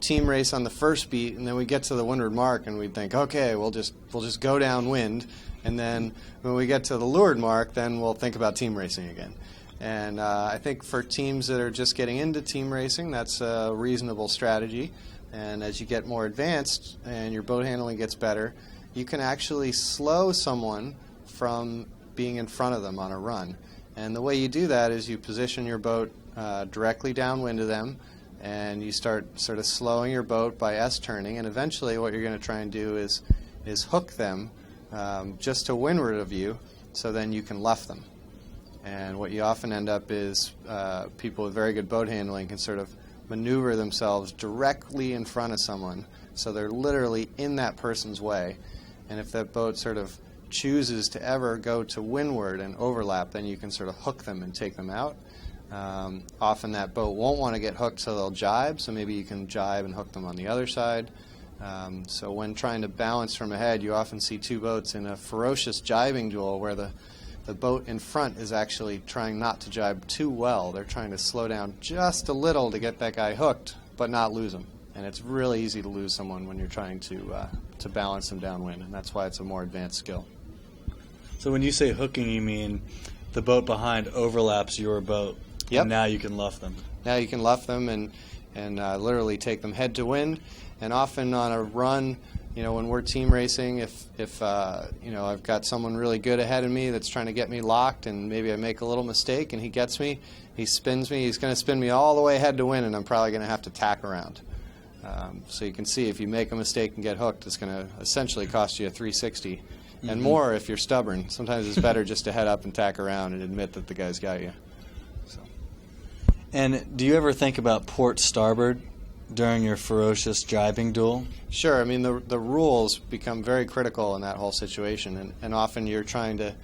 team race on the first beat, and then we get to the windward mark and we'd think, okay, we'll just go downwind, and then when we get to the leeward mark, then we'll think about team racing again. And I think for teams that are just getting into team racing, that's a reasonable strategy. And as you get more advanced and your boat handling gets better, you can actually slow someone from being in front of them on a run. And the way you do that is you position your boat directly downwind of them, and you start sort of slowing your boat by S-turning, and eventually what you're going to try and do is hook them just to windward of you, so then you can luff them. And what you often end up is people with very good boat handling can sort of maneuver themselves directly in front of someone, so they're literally in that person's way. And if that boat sort of chooses to ever go to windward and overlap, then you can sort of hook them and take them out. Often that boat won't want to get hooked, so they'll jibe, so maybe you can jibe and hook them on the other side. So when trying to balance from ahead, you often see two boats in a ferocious jibing duel where the boat in front is actually trying not to jibe too well. They're trying to slow down just a little to get that guy hooked, but not lose him. And it's really easy to lose someone when you're trying to balance them downwind, and that's why it's a more advanced skill. So when you say hooking, you mean the boat behind overlaps your boat, Yep. and now you can luff them. Now you can luff them and literally take them head to wind. And often on a run, when we're team racing, if I've got someone really good ahead of me that's trying to get me locked, and maybe I make a little mistake and he gets me, he spins me, he's going to spin me all the way head to wind, and I'm probably going to have to tack around. So you can see if you make a mistake and get hooked, it's going to essentially cost you a 360 and more if you're stubborn. Sometimes it's better just to head up and tack around and admit that the guy's got you. So. And do you ever think about port starboard during your ferocious jibing duel? Sure. I mean, the rules become very critical in that whole situation, and often you're trying to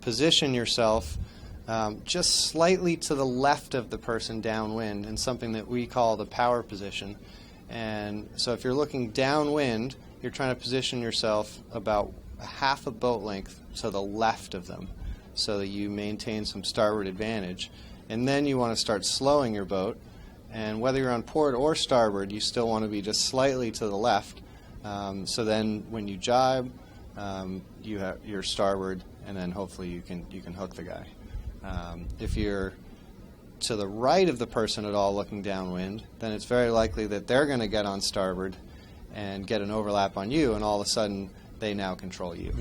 position yourself just slightly to the left of the person downwind in something that we call the power position. And so if you're looking downwind, you're trying to position yourself about a half a boat length to the left of them so that you maintain some starboard advantage. And then you want to start slowing your boat. And whether you're on port or starboard, you still want to be just slightly to the left. So then when you jibe, you're starboard, and then hopefully you can hook the guy. If you're to the right of the person at all looking downwind, then it's very likely that they're going to get on starboard and get an overlap on you, and all of a sudden they now control you.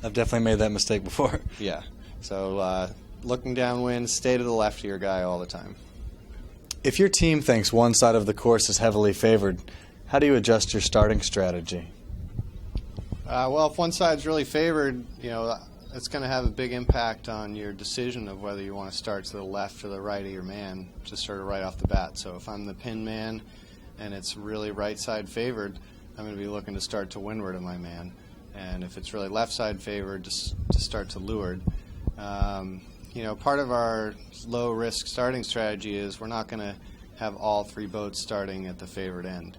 I've definitely made that mistake before. Yeah. So looking downwind, stay to the left of your guy all the time. If your team thinks one side of the course is heavily favored, how do you adjust your starting strategy? Well, if one side's really favored, it's going to have a big impact on your decision of whether you want to start to the left or the right of your man, just sort of right off the bat. So if I'm the pin man and it's really right side favored, I'm going to be looking to start to windward of my man. And if it's really left side favored, just to start to leeward. Part of our low risk starting strategy is we're not going to have all three boats starting at the favored end.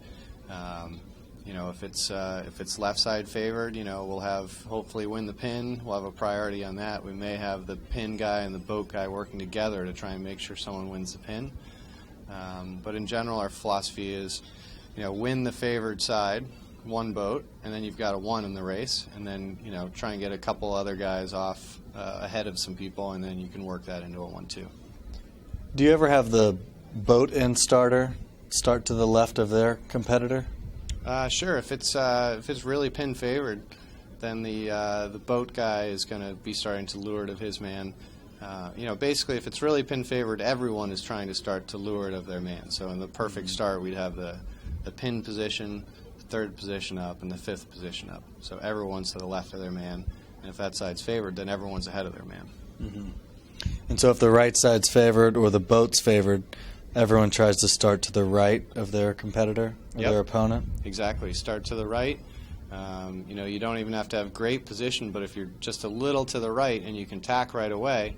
If it's left side favored, we'll have hopefully win the pin. We'll have a priority on that. We may have the pin guy and the boat guy working together to try and make sure someone wins the pin. But in general, our philosophy is, win the favored side, one boat, and then you've got a one in the race, and then try and get a couple other guys off ahead of some people, and then you can work that into a 1-2. Do you ever have the boat end starter start to the left of their competitor? Sure. If it's really pin favored, then the boat guy is going to be starting to leeward of his man. Basically, if it's really pin favored, everyone is trying to start to leeward of their man. So in the perfect start, we'd have the pin position, the third position up, and the fifth position up. So everyone's to the left of their man. And if that side's favored, then everyone's ahead of their man. Mm-hmm. And so if the right side's favored or the boat's favored, everyone tries to start to the right of their competitor or their opponent? Exactly. Start to the right. You don't even have to have great position, but if you're just a little to the right and you can tack right away,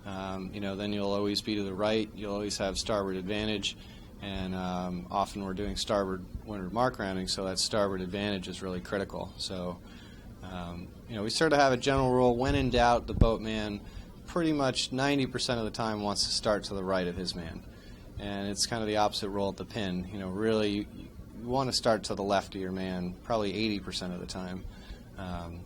then you'll always be to the right. You'll always have starboard advantage. And often we're doing starboard windward mark rounding, so that starboard advantage is really critical. So, we sort of have a general rule: when in doubt, the boatman pretty much 90% of the time wants to start to the right of his man. And it's kind of the opposite rule at the pin. Really, you want to start to the left of your man probably 80% of the time,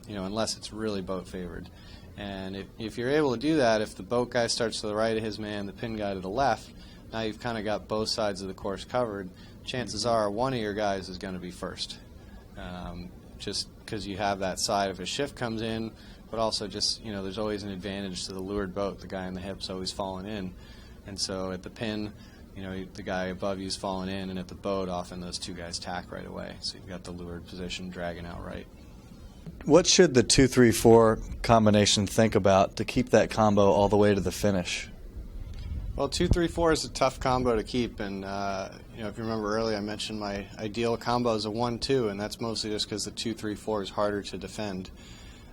unless it's really boat favored. And if you're able to do that, if the boat guy starts to the right of his man, the pin guy to the left, now you've kind of got both sides of the course covered. Chances are one of your guys is going to be first, just because you have that side if a shift comes in, but also just, there's always an advantage to the leeward boat. The guy in the hip's always falling in. And so at the pin, the guy above you's falling in, and at the boat, often those two guys tack right away. So you've got the leeward position dragging out right. What should the 2-3-4 combination think about to keep that combo all the way to the finish? Well, 2-3-4 is a tough combo to keep, and if you remember earlier, I mentioned my ideal combo is a 1-2, and that's mostly just because the 2-3-4 is harder to defend.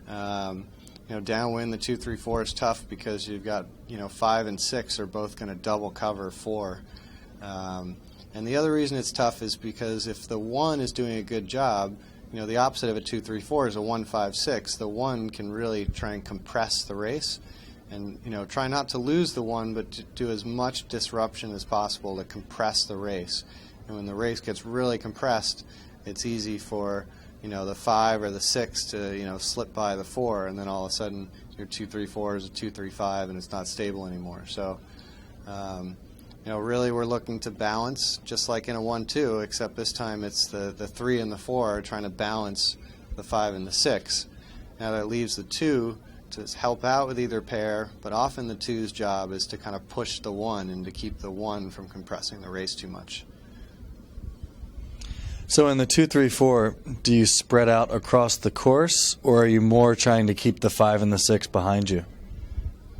Downwind, the 2-3-4 is tough because you've got 5 and 6 are both going to double cover 4. And the other reason it's tough is because if the 1 is doing a good job, the opposite of a 2-3-4 is a 1-5-6. The 1 can really try and compress the race, and try not to lose the 1, but to do as much disruption as possible to compress the race. And when the race gets really compressed, it's easy for the 5 or the 6 to slip by the 4, and then all of a sudden your 2-3-4 is a 2-3-5, and it's not stable anymore. So really we're looking to balance, just like in a 1-2, except this time it's the 3 and the 4 are trying to balance the 5 and the 6. Now that leaves the 2 to help out with either pair, but often the 2's job is to kind of push the 1 and to keep the 1 from compressing the race too much. So in the 2-3-4, do you spread out across the course, or are you more trying to keep the 5 and the 6 behind you?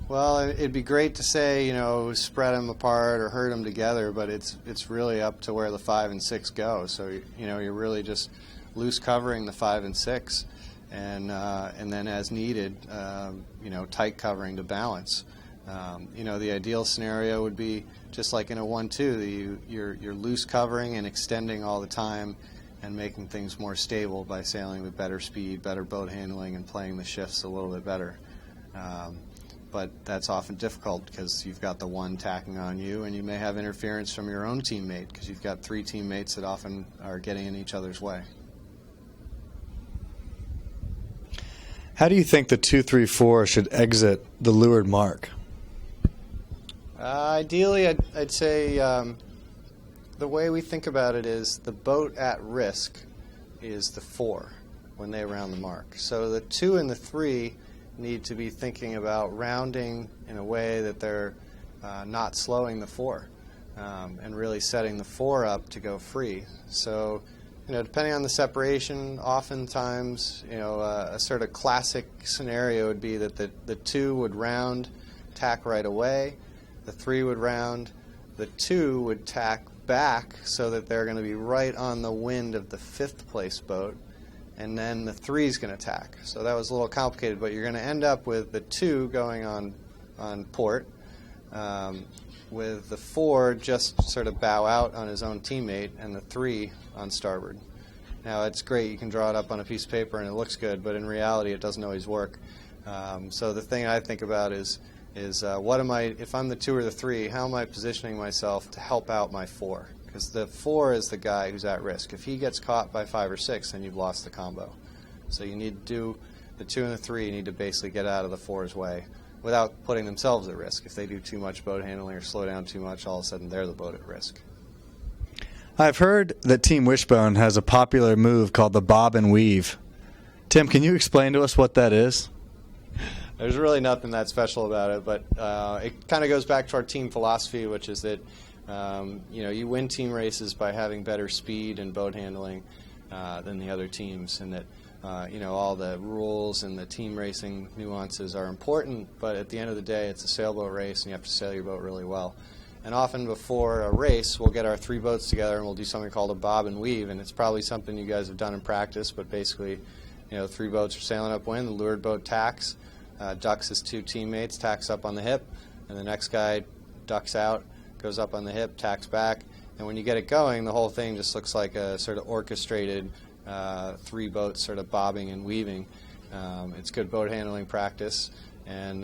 Well, it'd be great to say, spread them apart or herd them together, but it's really up to where the 5 and 6 go. So, you're really just loose covering the 5 and 6, and then as needed, tight covering to balance. The ideal scenario would be just like in a 1-2, you're loose covering and extending all the time and making things more stable by sailing with better speed, better boat handling, and playing the shifts a little bit better. But that's often difficult because you've got the 1 tacking on you, and you may have interference from your own teammate because you've got 3 teammates that often are getting in each other's way. How do you think the 2-3-4 should exit the leeward mark? Ideally, I'd say the way we think about it is the boat at risk is the 4 when they round the mark. So the 2 and the 3 need to be thinking about rounding in a way that they're not slowing the 4 and really setting the 4 up to go free. So, depending on the separation, oftentimes, a sort of classic scenario would be that the 2 would round, tack right away, the 3 would round, the 2 would tack back so that they're going to be right on the wind of the 5th place boat, and then the 3 is going to tack. So that was a little complicated, but you're going to end up with the 2 going on port, with the 4 just sort of bow out on his own teammate, and the 3 on starboard. Now, it's great. You can draw it up on a piece of paper, and it looks good, but in reality, it doesn't always work. So the thing I think about is what am I, if I'm the 2 or the 3, how am I positioning myself to help out my 4? Because the 4 is the guy who's at risk. If he gets caught by 5 or 6, then you've lost the combo. So you need to do the 2 and the 3 need to basically get out of the 4's way without putting themselves at risk. If they do too much boat handling or slow down too much, all of a sudden they're the boat at risk. I've heard that Team Wishbone has a popular move called the bob and weave. Tim, can you explain to us what that is? There's really nothing that special about it, but it kind of goes back to our team philosophy, which is that you win team races by having better speed and boat handling than the other teams, and that all the rules and the team racing nuances are important, but at the end of the day, it's a sailboat race, and you have to sail your boat really well. And often before a race, we'll get our three boats together and we'll do something called a bob and weave, and it's probably something you guys have done in practice, but basically, three boats are sailing upwind, the leeward boat tacks, ducks his two teammates, tacks up on the hip, and the next guy ducks out, goes up on the hip, tacks back, and when you get it going, the whole thing just looks like a sort of orchestrated three boats sort of bobbing and weaving. It's good boat handling practice, and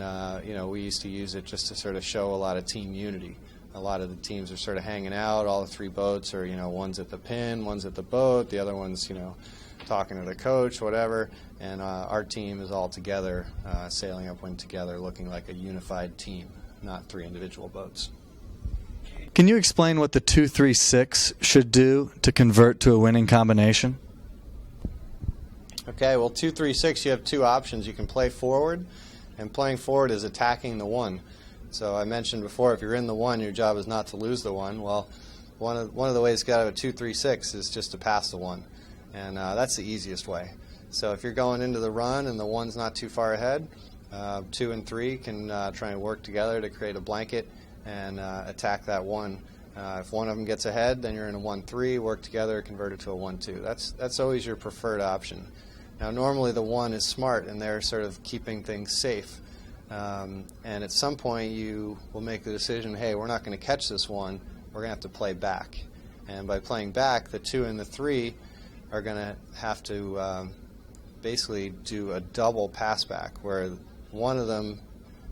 we used to use it just to sort of show a lot of team unity. A lot of the teams are sort of hanging out, all the three boats are, one's at the pin, one's at the boat, the other one's, talking to the coach, whatever, and our team is all together, sailing upwind together, looking like a unified team, not three individual boats. Can you explain what the 2-3-6 should do to convert to a winning combination? Okay, well, 2-3-6, you have two options. You can play forward, and playing forward is attacking the one. So I mentioned before, if you're in the one, your job is not to lose the one. Well, one of the ways to get out of a 2-3-6 is just to pass the one, and that's the easiest way. So if you're going into the run and the one's not too far ahead, 2 and 3 can try and work together to create a blanket and attack that one. If one of them gets ahead, then you're in a 1-3, work together, convert it to a 1-2. That's always your preferred option. Now, normally the one is smart, and they're sort of keeping things safe. And at some point, you will make the decision, hey, we're not going to catch this one, we're going to have to play back. And by playing back, the 2 and the 3 are going to have to basically do a double pass back, where one of them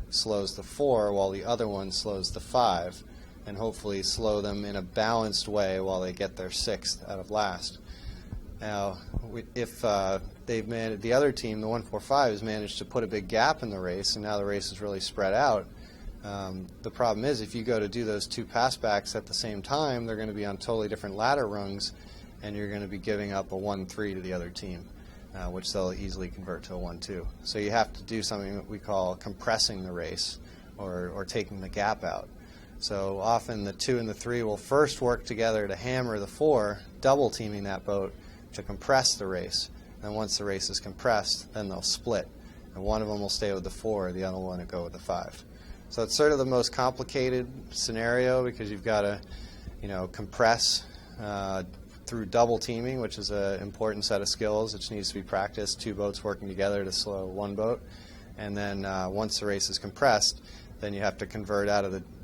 slows the 4 while the other one slows the 5, and hopefully slow them in a balanced way while they get their 6th out of last. Now, if the other team, the 1-4-5, has managed to put a big gap in the race, and now the race is really spread out, the problem is if you go to do those two passbacks at the same time, they're going to be on totally different ladder rungs, and you're going to be giving up a 1-3 to the other team, which they'll easily convert to a 1-2. So you have to do something that we call compressing the race, or taking the gap out. So often the 2 and the 3 will first work together to hammer the 4, double teaming that boat to compress the race. And once the race is compressed, then they'll split. And one of them will stay with the 4, the other one will go with the 5. So it's sort of the most complicated scenario, because you've got to, compress through double teaming, which is an important set of skills which needs to be practiced, 2 boats working together to slow 1 boat. And then once the race is compressed, then you have to convert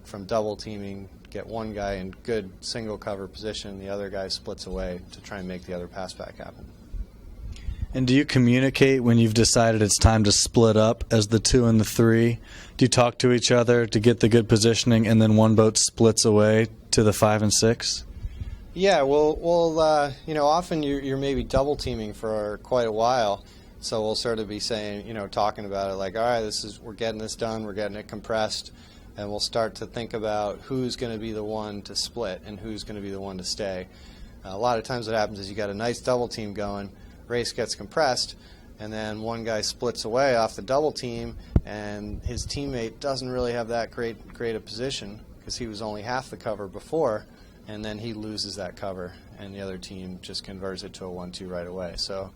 from double teaming, get one guy in good single cover position, the other guy splits away to try and make the other pass back happen. And do you communicate when you've decided it's time to split up as the 2 and the 3? Do you talk to each other to get the good positioning, and then one boat splits away to the 5 and 6? Yeah, well, often you're maybe double teaming for quite a while, so we'll sort of be saying, talking about it like, all right, we're getting this done, we're getting it compressed, and we'll start to think about who's going to be the one to split and who's going to be the one to stay. A lot of times what happens is you got a nice double team going, race gets compressed, and then one guy splits away off the double team, and his teammate doesn't really have that great a position because he was only half the cover before, and then he loses that cover, and the other team just converts it to a 1-2 right away. So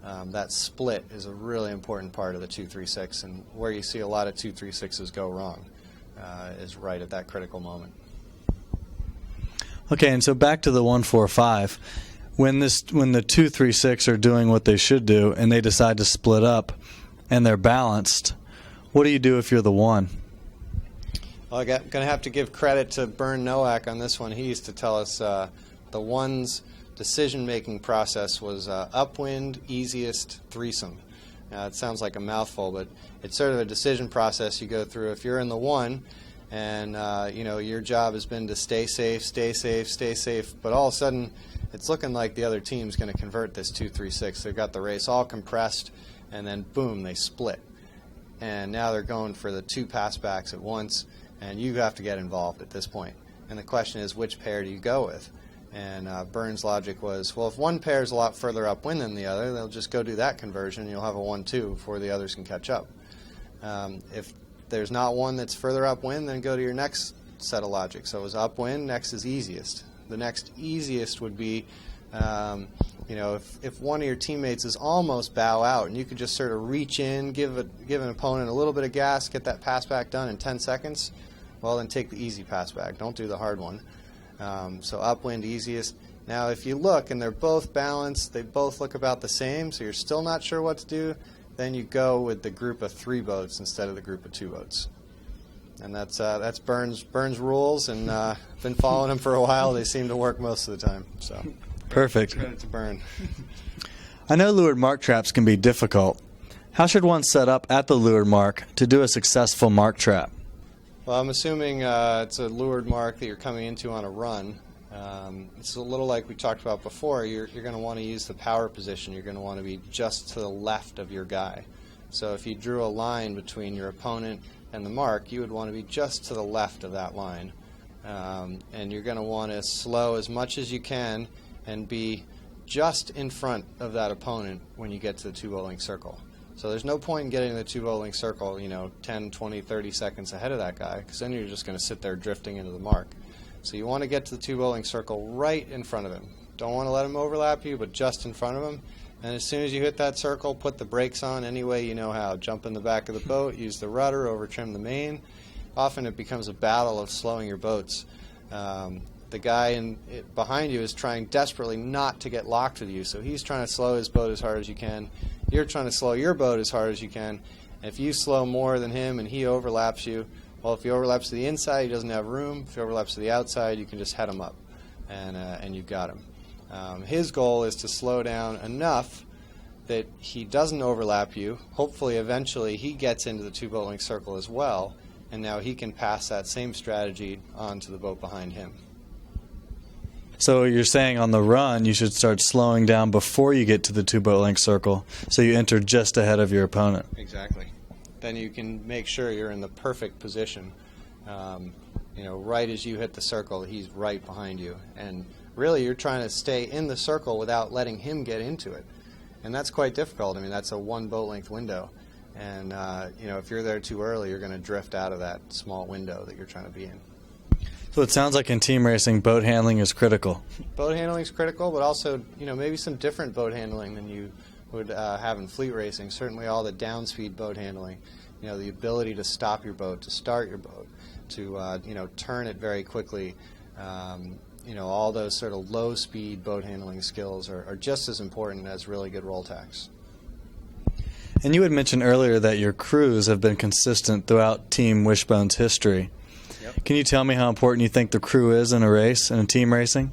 that split is a really important part of the 2-3-6, and where you see a lot of 2-3-6s go wrong is right at that critical moment. Okay, and so back to the 1-4-5. When the 2-3-6 are doing what they should do, and they decide to split up, and they're balanced, what do you do if you're the 1? Well, I'm going to have to give credit to Bern Nowak on this one. He used to tell us the 1's decision-making process was upwind, easiest, threesome. Now, it sounds like a mouthful, but it's sort of a decision process you go through. If you're in the 1, and your job has been to stay safe, but all of a sudden it's looking like the other team's going to convert this 2-3-6. They've got the race all compressed, and then boom, they split. And now they're going for the 2 passbacks at once, and you have to get involved at this point. And the question is, which pair do you go with? And Burns' logic was, well, if one pair is a lot further upwind than the other, they'll just go do that conversion, and you'll have a 1-2 before the others can catch up. If there's not one that's further upwind, then go to your next set of logic. So it was upwind, next is easiest. The next easiest would be, if one of your teammates is almost bow out, and you could just sort of reach in, give an opponent a little bit of gas, get that pass back done in 10 seconds, well, then take the easy pass back. Don't do the hard one. So upwind, easiest. Now, if you look and they're both balanced, they both look about the same, so you're still not sure what to do, then you go with the group of 3 boats instead of the group of 2 boats. And that's Burns' rules, and been following them for a while. They seem to work most of the time. So perfect. Credit to Burn. I know lured mark traps can be difficult. How should one set up at the lured mark to do a successful mark trap? Well, I'm assuming it's a lured mark that you're coming into on a run. It's a little like we talked about before. You're going to want to use the power position. You're going to want to be just to the left of your guy. So if you drew a line between your opponent and the mark, you would want to be just to the left of that line. And you're going to want to slow as much as you can and be just in front of that opponent when you get to the 2-boat length circle. So there's no point in getting to the 2-boat length circle, 10, 20, 30 seconds ahead of that guy, because then you're just going to sit there drifting into the mark. So you want to get to the 2-boat length circle right in front of him. Don't want to let him overlap you, but just in front of him. And as soon as you hit that circle, put the brakes on any way you know how. Jump in the back of the boat, use the rudder, over-trim the main. Often it becomes a battle of slowing your boats. The guy behind you is trying desperately not to get locked with you, so he's trying to slow his boat as hard as you can. You're trying to slow your boat as hard as you can. If you slow more than him and he overlaps you, well, if he overlaps to the inside, he doesn't have room. If he overlaps to the outside, you can just head him up, and you've got him. His goal is to slow down enough that he doesn't overlap you. Hopefully, eventually, he gets into the 2-boat length circle as well, and now he can pass that same strategy on to the boat behind him. So you're saying on the run you should start slowing down before you get to the 2-boat length circle, so you enter just ahead of your opponent. Exactly. Then you can make sure you're in the perfect position. Right as you hit the circle, he's right behind you. And really, you're trying to stay in the circle without letting him get into it. And that's quite difficult. I mean, that's a 1-boat length window. And, if you're there too early, you're going to drift out of that small window that you're trying to be in. So it sounds like in team racing, boat handling is critical. Boat handling is critical, but also, maybe some different boat handling than you would have in fleet racing. Certainly all the downspeed boat handling, the ability to stop your boat, to start your boat, to, turn it very quickly. All those sort of low-speed boat handling skills are just as important as really good roll tacks. And you had mentioned earlier that your crews have been consistent throughout Team Wishbone's history. Yep. Can you tell me how important you think the crew is in a race, in a team racing?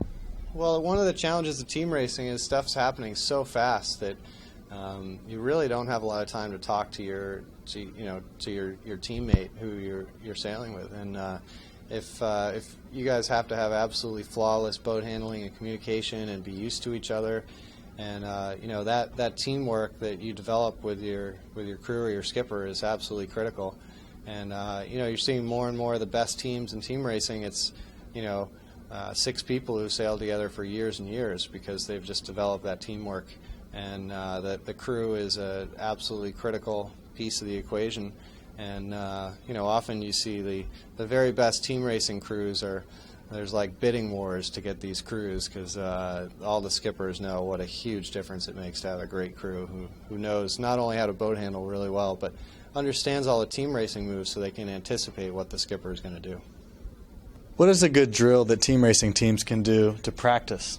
Well, one of the challenges of team racing is stuff's happening so fast that you really don't have a lot of time to talk to your teammate who you're sailing with. And if you guys have to have absolutely flawless boat handling and communication and be used to each other, and that teamwork that you develop with your crew or your skipper is absolutely critical. And you're seeing more and more of the best teams in team racing. It's 6 people who sailed together for years and years because they've just developed that teamwork. And the crew is an absolutely critical piece of the equation. And often you see the very best team racing crews there's like bidding wars to get these crews because all the skippers know what a huge difference it makes to have a great crew who knows not only how to boat handle really well, but understands all the team racing moves so they can anticipate what the skipper is going to do. What is a good drill that team racing teams can do to practice?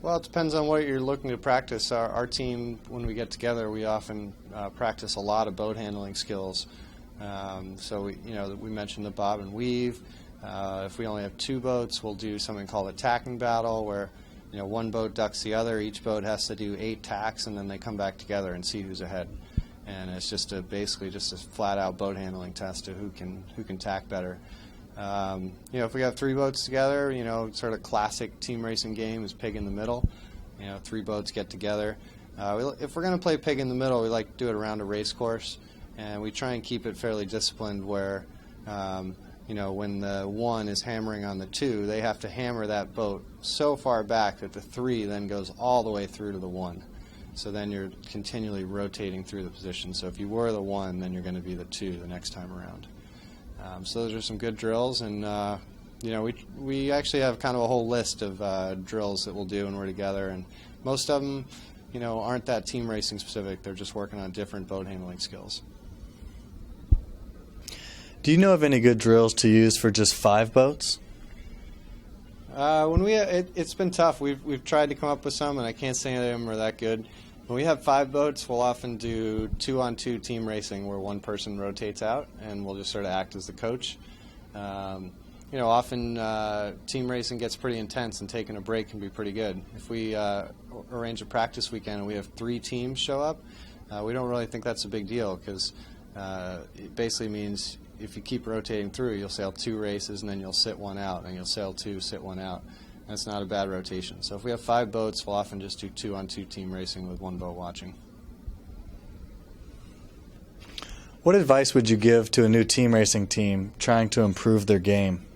Well, it depends on what you're looking to practice. Our team, when we get together, we often practice a lot of boat handling skills. So we mentioned the bob and weave. If we only have 2 boats, we'll do something called a tacking battle, where one boat ducks the other. Each boat has to do 8 tacks, and then they come back together and see who's ahead. And it's just basically just a flat-out boat handling test of who can tack better. If we have 3 boats together, sort of classic team racing game is pig in the middle. 3 boats get together. If we're going to play pig in the middle, we like to do it around a race course, and we try and keep it fairly disciplined where, when the 1 is hammering on the 2, they have to hammer that boat so far back that the 3 then goes all the way through to the 1. So then you're continually rotating through the position. So if you were the 1, then you're going to be the 2 the next time around. So those are some good drills, and we actually have kind of a whole list of drills that we'll do when we're together, and most of them, aren't that team racing specific. They're just working on different boat handling skills. Do you know of any good drills to use for just 5 boats? It's been tough. We've tried to come up with some, and I can't say any of them are that good. When we have 5 boats, we'll often do 2-on-2 team racing where one person rotates out, and we'll just sort of act as the coach. Often team racing gets pretty intense, and taking a break can be pretty good. If we arrange a practice weekend and we have 3 teams show up, we don't really think that's a big deal, because it basically means if you keep rotating through, you'll sail 2 races, and then you'll sit 1 out, and you'll sail 2, sit 1 out. That's not a bad rotation. So if we have 5 boats, we'll often just do 2-on-2 team racing with 1 boat watching. What advice would you give to a new team racing team trying to improve their game?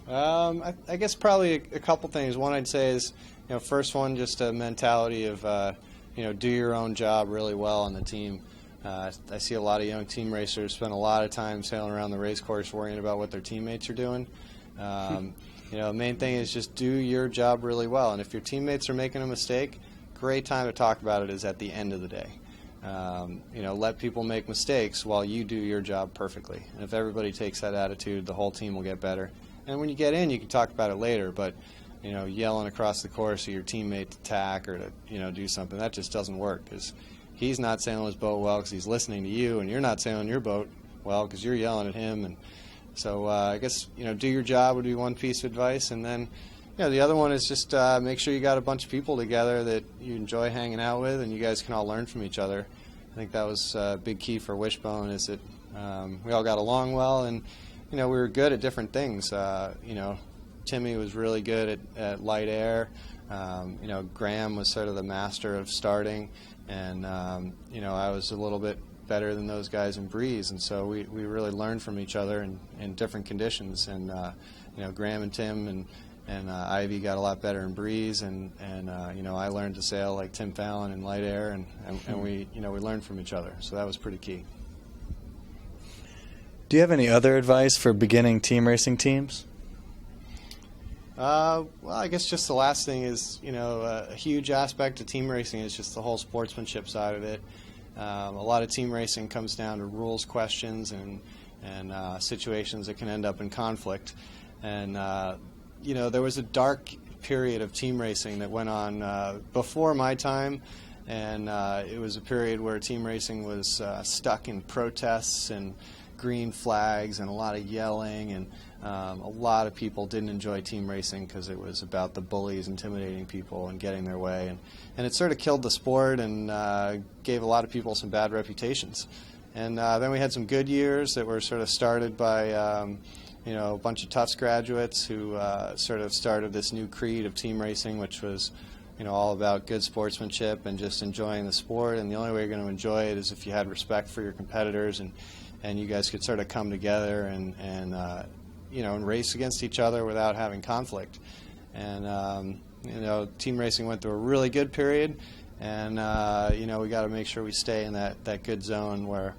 I guess probably a couple things. One I'd say is, first one, just a mentality of, do your own job really well on the team. I see a lot of young team racers spend a lot of time sailing around the race course worrying about what their teammates are doing. The main thing is just do your job really well. And if your teammates are making a mistake, great time to talk about it is at the end of the day. Let people make mistakes while you do your job perfectly. And if everybody takes that attitude, the whole team will get better. And when you get in, you can talk about it later, but yelling across the course at your teammate to tack or to do something, that just doesn't work, because he's not sailing his boat well because he's listening to you, and you're not sailing your boat well because you're yelling at him. And so I guess do your job would be one piece of advice, and then the other one is just make sure you got a bunch of people together that you enjoy hanging out with, and you guys can all learn from each other. I think that was a big key for Wishbone, is that we all got along well, and we were good at different things. Timmy was really good at light air. Graham was sort of the master of starting, and I was a little bit better than those guys in breeze, and so we really learned from each other in different conditions. And Graham and Tim and Ivy got a lot better in breeze, and I learned to sail like Tim Fallon in light air, and we learned from each other. So that was pretty key. Do you have any other advice for beginning team racing teams? Well, I guess just the last thing is, a huge aspect of team racing is just the whole sportsmanship side of it. A lot of team racing comes down to rules questions and situations that can end up in conflict. And, there was a dark period of team racing that went on before my time, and it was a period where team racing was stuck in protests and green flags and a lot of yelling, and a lot of people didn't enjoy team racing because it was about the bullies intimidating people and getting their way, and it sort of killed the sport and gave a lot of people some bad reputations. And then we had some good years that were sort of started by a bunch of Tufts graduates who sort of started this new creed of team racing, which was all about good sportsmanship and just enjoying the sport. And the only way you're going to enjoy it is if you had respect for your competitors, and you guys could sort of come together and race against each other without having conflict. And team racing went through a really good period, and we got to make sure we stay in that good zone where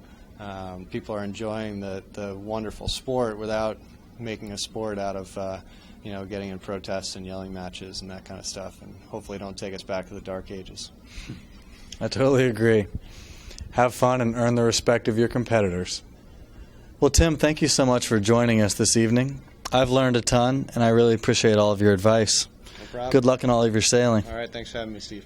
people are enjoying the wonderful sport without making a sport out of getting in protests and yelling matches and that kind of stuff, and hopefully don't take us back to the dark ages. I totally agree. Have fun and earn the respect of your competitors. Well, Tim, thank you so much for joining us this evening. I've learned a ton, and I really appreciate all of your advice. No problem. Good luck in all of your sailing. All right, thanks for having me, Steve.